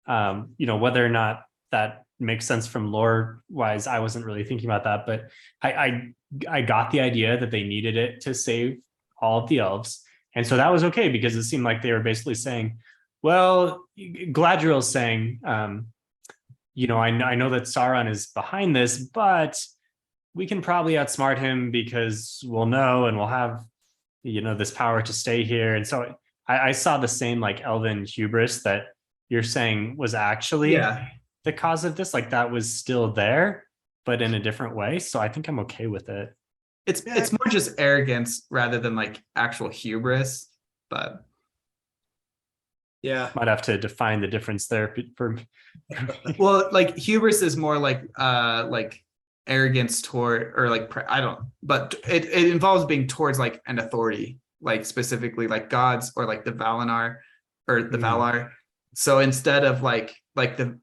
You know, whether or not that makes sense from lore wise, I wasn't really thinking about that, but I got the idea that they needed it to save all of the elves. And so that was okay because it seemed like they were basically saying, well, Galadriel's saying, you know, I know that Sauron is behind this, but we can probably outsmart him because we'll know and we'll have, you know, this power to stay here. And so I saw the same like elven hubris that you're saying was actually the cause of this. Like that was still there, but in a different way. So I think I'm okay with it. It's more just arrogance rather than like actual hubris. But Yeah. Might have to define the difference there for well, like hubris is more like arrogance toward, or like I don't, but it involves being towards like an authority, like specifically like gods or like the Valinor or the Valar. So instead of like Justin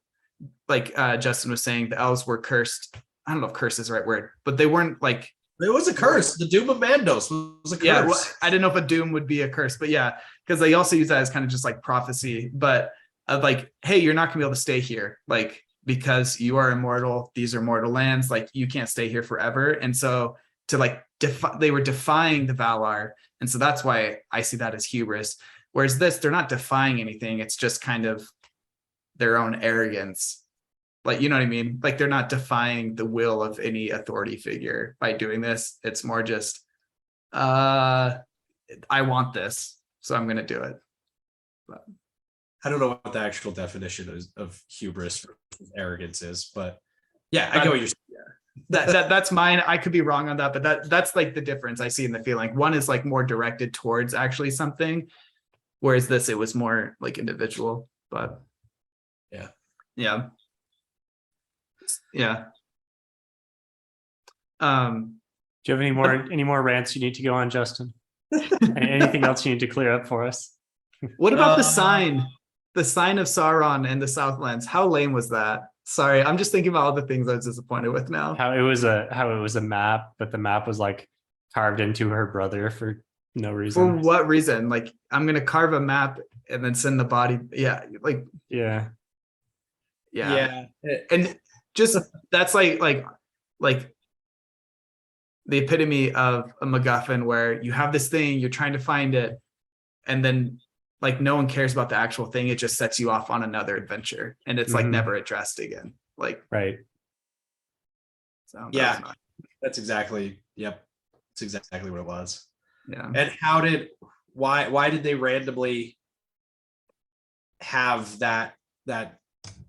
was saying, the elves were cursed. I don't know if curse is the right word, but they weren't like, It was a curse. The Doom of Mandos was a curse. yeah, well, I didn't know if a doom would be a curse, but yeah, because they also use that as kind of just like prophecy. But like, hey, you're not gonna be able to stay here, like because you are immortal. These are mortal lands. Like you can't stay here forever. And so to like they were defying the Valar, and so that's why I see that as hubris. Whereas this, they're not defying anything. It's just kind of their own arrogance. Like, you know what I mean? Like they're not defying the will of any authority figure by doing this. It's more just, I want this, so I'm going to do it. But I don't know what the actual definition of hubris or arrogance is, but yeah, I get what you're saying. That's mine. I could be wrong on that, but that's like the difference I see in the feeling. One is like more directed towards actually something, whereas this, it was more like individual. But yeah. Do you have any more rants you need to go on, Justin? Anything else you need to clear up for us? What about the sign? The sign of Sauron and the Southlands. How lame was that? Sorry, I'm just thinking about all the things I was disappointed with now. How it was a map, but the map was like carved into her brother for no reason. For what reason? Like, I'm gonna carve a map and then send the body. Yeah, like yeah. And just that's like the epitome of a MacGuffin, where you have this thing, you're trying to find it, and then like no one cares about the actual thing. It just sets you off on another adventure, and it's like never addressed again. Like, right. So yeah, that's exactly. Yep, that's exactly what it was. Yeah. And why did they randomly have that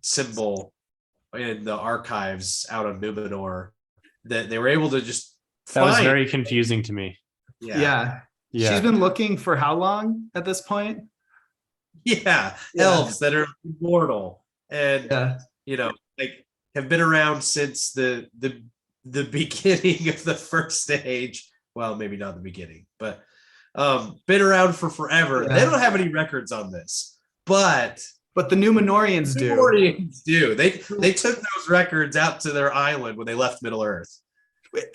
symbol in the archives out of Numenor that they were able to just that was very confusing to me. Yeah. She's been looking for how long at this point? Yeah. Elves that are immortal and you know, like have been around since the beginning of the first age. Well, maybe not the beginning, but been around for forever. They don't have any records on this, but the Numenorians do. Numenorians do. They took those records out to their island when they left Middle Earth.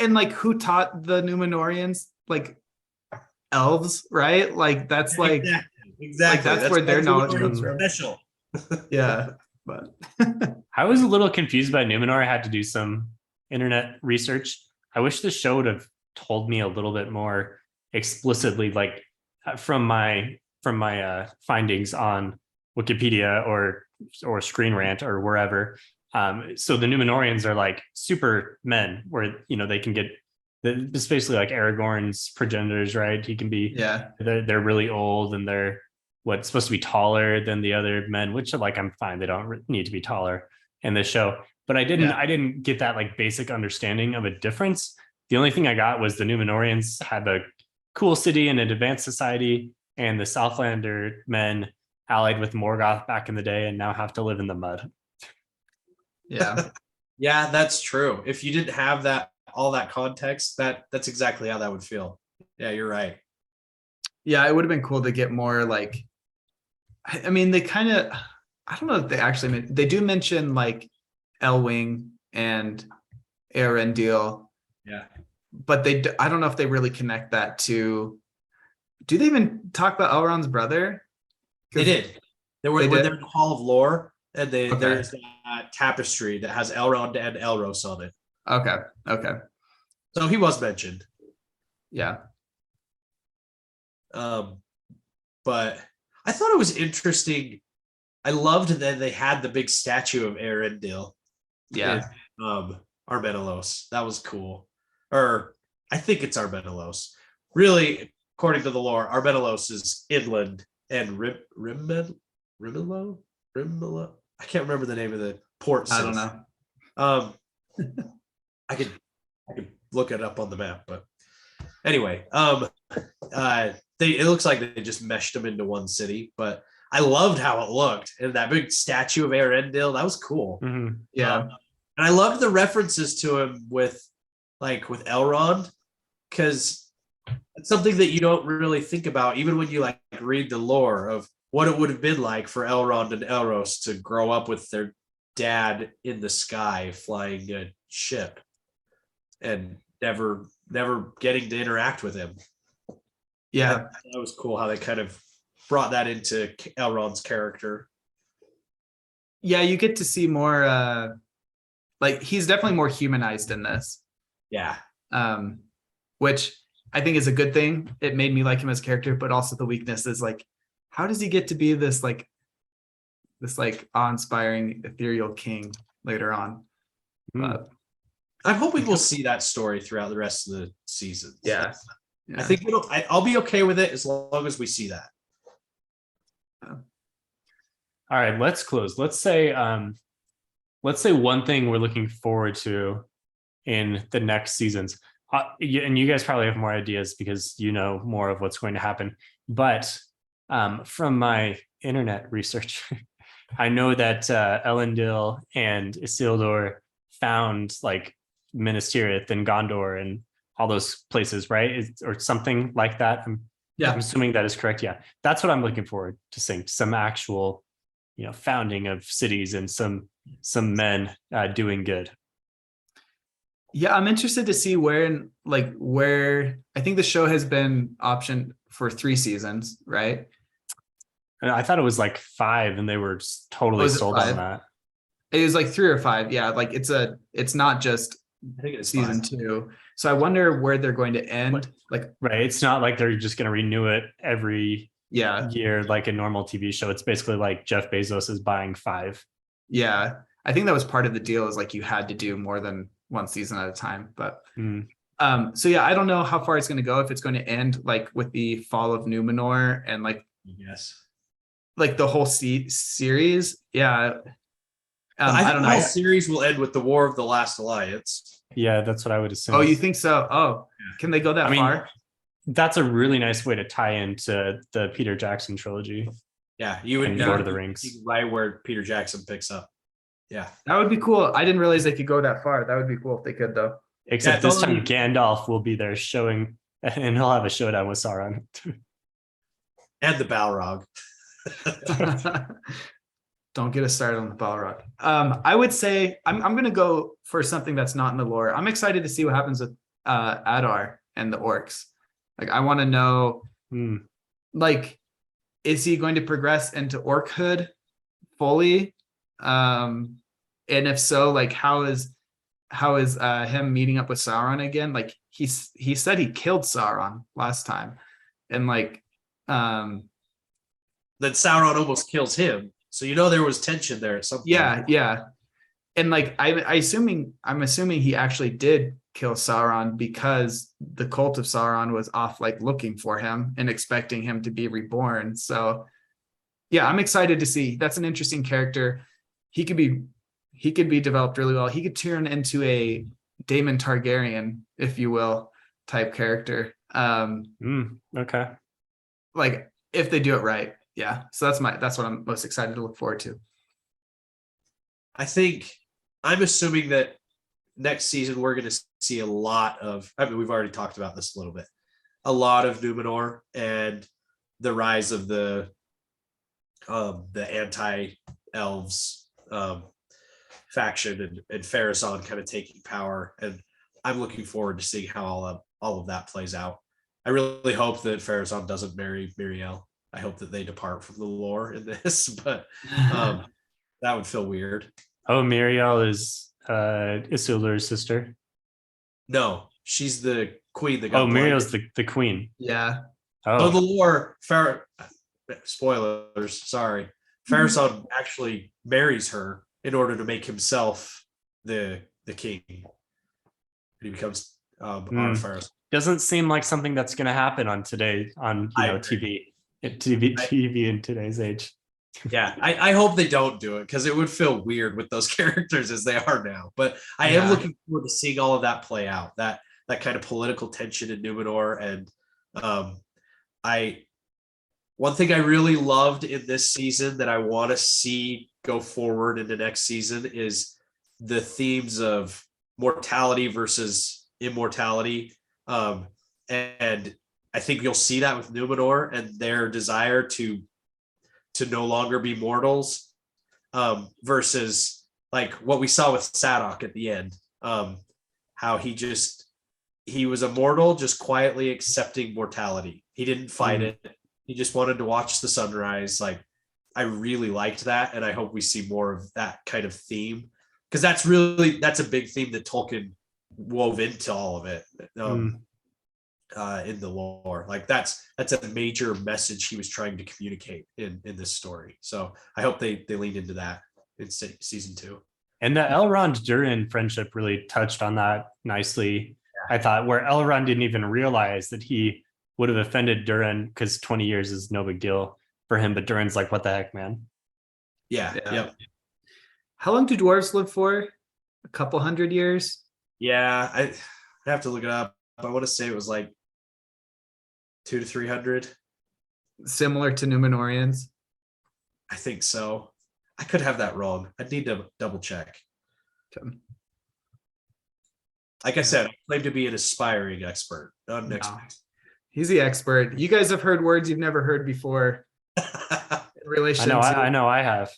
And like, who taught the Numenorians? Like elves, right? Like that's like exactly. Like, that's where their knowledge comes from. Special. Yeah, but I was a little confused by Numenor. I had to do some internet research. I wish the show would have told me a little bit more explicitly, like from my findings on Wikipedia or Screen Rant or wherever. So the Numenorians are like super men, where you know they can get. It's basically like Aragorn's progenitors, right? He can be. Yeah. They're really old and they're supposed to be taller than the other men, which like I'm fine. They don't need to be taller in this show, but I didn't get that like basic understanding of a difference. The only thing I got was the Numenorians had a cool city and an advanced society, and the Southlander men allied with Morgoth back in the day and now have to live in the mud. Yeah. Yeah, that's true. If you didn't have that all that context, that's exactly how that would feel. Yeah, you're right. Yeah, it would have been cool to get more like, I mean, they kind of, I don't know if they actually, they do mention like Elwing and Arendelle, Yeah. but I don't know if they really connect that to, do they even talk about Elrond's brother? They did. They were They when did? they're in the Hall of Lore, and Okay. there's that tapestry that has Elrond and Elros on it. Okay. So he was mentioned. Yeah. But I thought it was interesting. I loved that they had the big statue of Arendelle. Yeah. In, Armenelos. That was cool. Or I think it's Armenelos. Really, according to the lore, Armenelos is inland, and Rimelo. I can't remember the name of the port. I don't know. I could look it up on the map, but anyway, it looks like they just meshed them into one city, but I loved how it looked, and that big statue of Arendelle, that was cool. Mhm. Yeah. And I loved the references to him with Elrond, because it's something that you don't really think about, even when you like read the lore of what it would have been like for Elrond and Elros to grow up with their dad in the sky flying a ship and never getting to interact with him. Yeah. That was cool how they kind of brought that into Elrond's character. Yeah, you get to see more like he's definitely more humanized in this. Yeah. Which I think is a good thing. It made me like him as a character, but also the weakness is like, how does he get to be this awe-inspiring ethereal king later on? But I'm hoping we'll see that story throughout the rest of the season. yeah. I think I'll be okay with it as long as we see that. All right, let's close. Let's say one thing we're looking forward to in the next seasons. And you guys probably have more ideas because you know more of what's going to happen. But from my internet research, I know that Elendil and Isildur found like Minas Tirith and Gondor and all those places, right? Or something like that. I'm assuming that is correct. Yeah, that's what I'm looking forward to seeing. Some actual, founding of cities and some men doing good. Yeah, I'm interested to see where I think the show has been optioned for 3 seasons, right? And I thought it was like 5, and they were just totally sold on that. It was like 3 or 5. Yeah, like it's not just I think it's season 2. So I wonder where they're going to end. Right, it's not like they're just going to renew it every year like a normal TV show. It's basically like Jeff Bezos is buying 5. Yeah, I think that was part of the deal, is like you had to do more than one season at a time. But so yeah, I don't know how far it's going to go, if it's going to end like with the fall of Numenor and like the whole series. Yeah. I don't know. The whole series will end with the War of the Last Alliance. Yeah, that's what I would assume. Oh, you think so? Oh, can they go that far? That's a really nice way to tie into the Peter Jackson trilogy. Yeah, you would Lord of the Rings, right where Peter Jackson picks up. Yeah, that would be cool. I didn't realize they could go that far. That would be cool if they could, though. Except this time Gandalf will be there showing, and he'll have a showdown with Sauron. And the Balrog. Don't get us started on the Balrog. I would say I'm going to go for something that's not in the lore. I'm excited to see what happens with Adar and the orcs. Like, I want to know, like, is he going to progress into orchood fully? And if so, like, how is him meeting up with Sauron again? Like, he said he killed Sauron last time, and like, then Sauron almost kills him. So there was tension there at some point. Yeah. And like I'm assuming he actually did kill Sauron because the cult of Sauron was off like looking for him and expecting him to be reborn. So yeah, I'm excited to see. That's an interesting character. He could be developed really well. He could turn into a Daemon Targaryen, if you will, type character. Okay. Like if they do it right. Yeah, so that's what I'm most excited to look forward to. I'm assuming that next season we're going to see a lot of. I mean, we've already talked about this a little bit. A lot of Numenor and the rise of the anti-elves faction and Pharazôn kind of taking power. And I'm looking forward to seeing how all of that plays out. I really hope that Pharazôn doesn't marry Miriel. I hope that they depart from the lore in this, but that would feel weird. Oh, Miriel is Isildur's sister. No, she's the queen that Oh, got Miriel's blinded. the queen. Yeah. Oh, the Oh, lore. Spoilers. Sorry. Pharazôn actually marries her in order to make himself the king. He becomes our Pharazôn. doesn't seem like something that's going to happen on today on TV in today's age. Yeah, I hope they don't do it because it would feel weird with those characters as they are now. But I am looking forward to seeing all of that play out. That kind of political tension in Numenor, and one thing I really loved in this season that I want to see go forward in the next season is the themes of mortality versus immortality. And I think you'll see that with Numenor and their desire to no longer be mortals, versus like what we saw with Sadok at the end, how he was a mortal just quietly accepting mortality. He didn't fight it. He just wanted to watch the sunrise. Like, I really liked that, and I hope we see more of that kind of theme, because that's a big theme that Tolkien wove into all of it. In the lore, like that's a major message he was trying to communicate in this story. So I hope they lean into that in season 2. And the Elrond Durin friendship really touched on that nicely. I thought, where Elrond didn't even realize that he would have offended Durin, because 20 years is no big deal for him, but Durin's like, what the heck, man? Yeah. Yep. How long do dwarves live for? A couple hundred years? Yeah, I have to look it up. I want to say it was like 200 to 300. Similar to Numenorians? I think so. I could have that wrong. I'd need to double check. Okay. Like I said, I claim to be an aspiring expert. Not an expert. He's the expert. You guys have heard words you've never heard before in relation I know I have.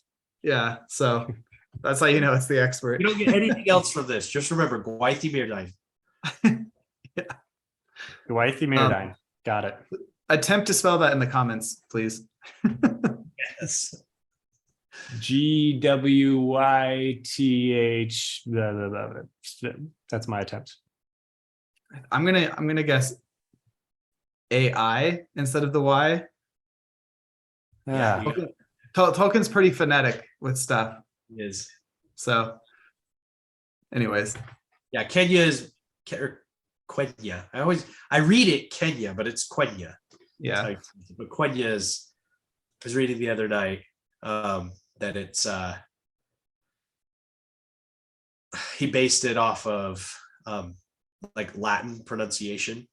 Yeah, so that's how you know it's the expert. You don't get anything else from this. Just remember, Gwaithí Mírdain. Gwaithí Mírdain. Got it. Attempt to spell that in the comments, please. Yes. GWYTH. That's my attempt. I'm gonna guess AI instead of the Y. Yeah. Tolkien's pretty phonetic with stuff. He is. So, anyways. Yeah, Kenya is Quenya. I read it Kenya, but it's Quenya. Yeah. But Quenya is. I was reading the other night that it's he based it off of like Latin pronunciation.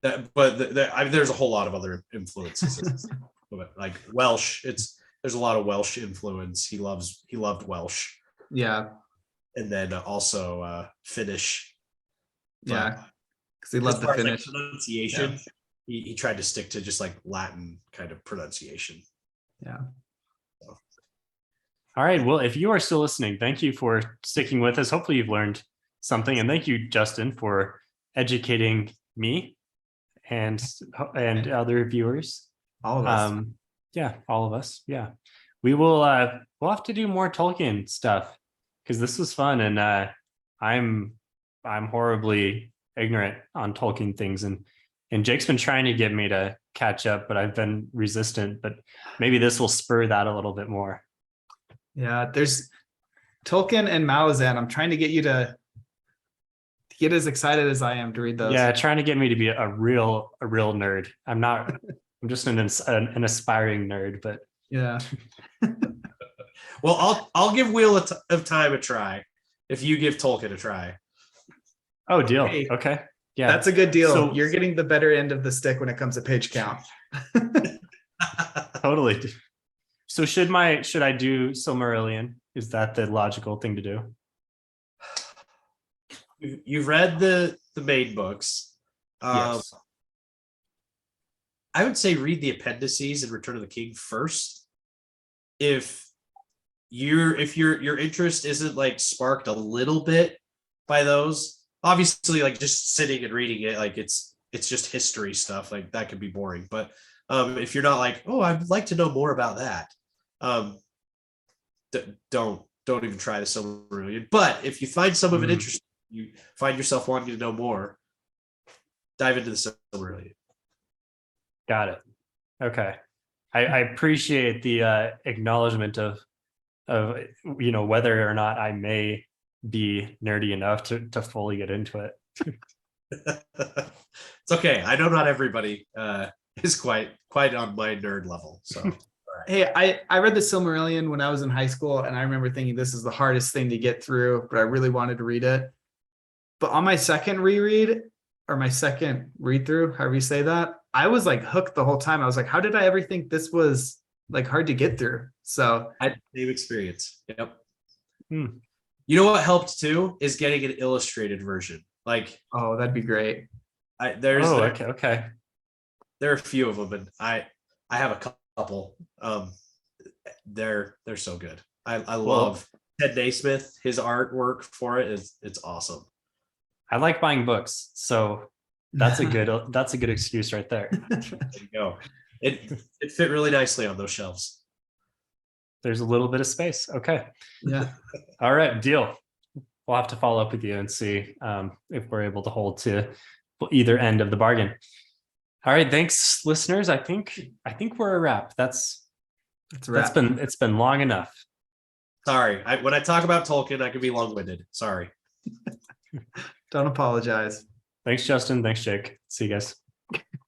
There's a whole lot of other influences. Like Welsh, there's a lot of Welsh influence. He loved Welsh. Yeah. And then also Finnish. Yeah. Because he loved the Finnish pronunciation. Yeah. He tried to stick to just like Latin kind of pronunciation. Yeah. All right. Well, if you are still listening, thank you for sticking with us. Hopefully you've learned something. And thank you, Justin, for educating me and other viewers. All of us. Yeah, all of us. Yeah. We'll have to do more Tolkien stuff, because this was fun, and I'm horribly ignorant on Tolkien things, and Jake's been trying to get me to catch up, but I've been resistant. But maybe this will spur that a little bit more. Yeah, there's Tolkien and Malazan. I'm trying to get you to get as excited as I am to read those. Yeah, trying to get me to be a real nerd. I'm not. I'm just an aspiring nerd, but yeah. Well, I'll give Wheel of Time a try if you give Tolkien a try. Oh, deal. Hey, okay. Yeah, that's a good deal. So, you're getting the better end of the stick when it comes to page count. Totally. So should I do Silmarillion? Is that the logical thing to do? you've read the main books. Yes. I would say read the appendices in Return of the King first. If your interest isn't like sparked a little bit by those, obviously like just sitting and reading it, like it's just history stuff, like that could be boring. But if you're not like, oh, I'd like to know more about that, don't even try the Silmarillion. But if you find some of it interesting, you find yourself wanting to know more, dive into the Silmarillion. Got it. Okay. I appreciate the acknowledgement of whether or not I may be nerdy enough to fully get into it. It's okay. I know not everybody is quite on my nerd level. So Hey, I read the Silmarillion when I was in high school, and I remember thinking this is the hardest thing to get through, but I really wanted to read it. But on my second reread, or my second read through, however you say that, I was like hooked the whole time. I was like, how did I ever think this was like hard to get through? So I had the same experience. Yep. Hmm. You know what helped too is getting an illustrated version. Like, oh, that'd be great. there Okay. are a few of them, and I have a couple. They're so good. I love Ted Naismith. His artwork for it it's awesome. I like buying books, so that's a good excuse right there. There you go. It fit really nicely on those shelves. There's a little bit of space. Okay. Yeah. All right, deal. We'll have to follow up with you and see if we're able to hold to either end of the bargain. All right, thanks, listeners. I think we're a wrap. It's been long enough. Sorry, when I talk about Tolkien, I can be long-winded. Sorry. Don't apologize. Thanks, Justin. Thanks, Jake. See you guys.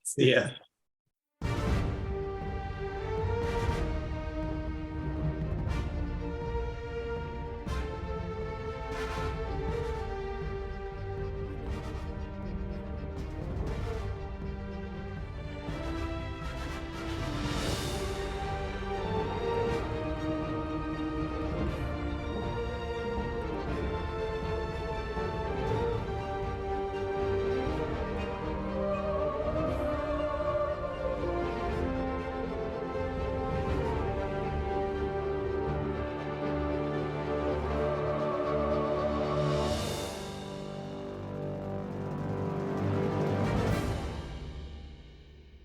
See ya.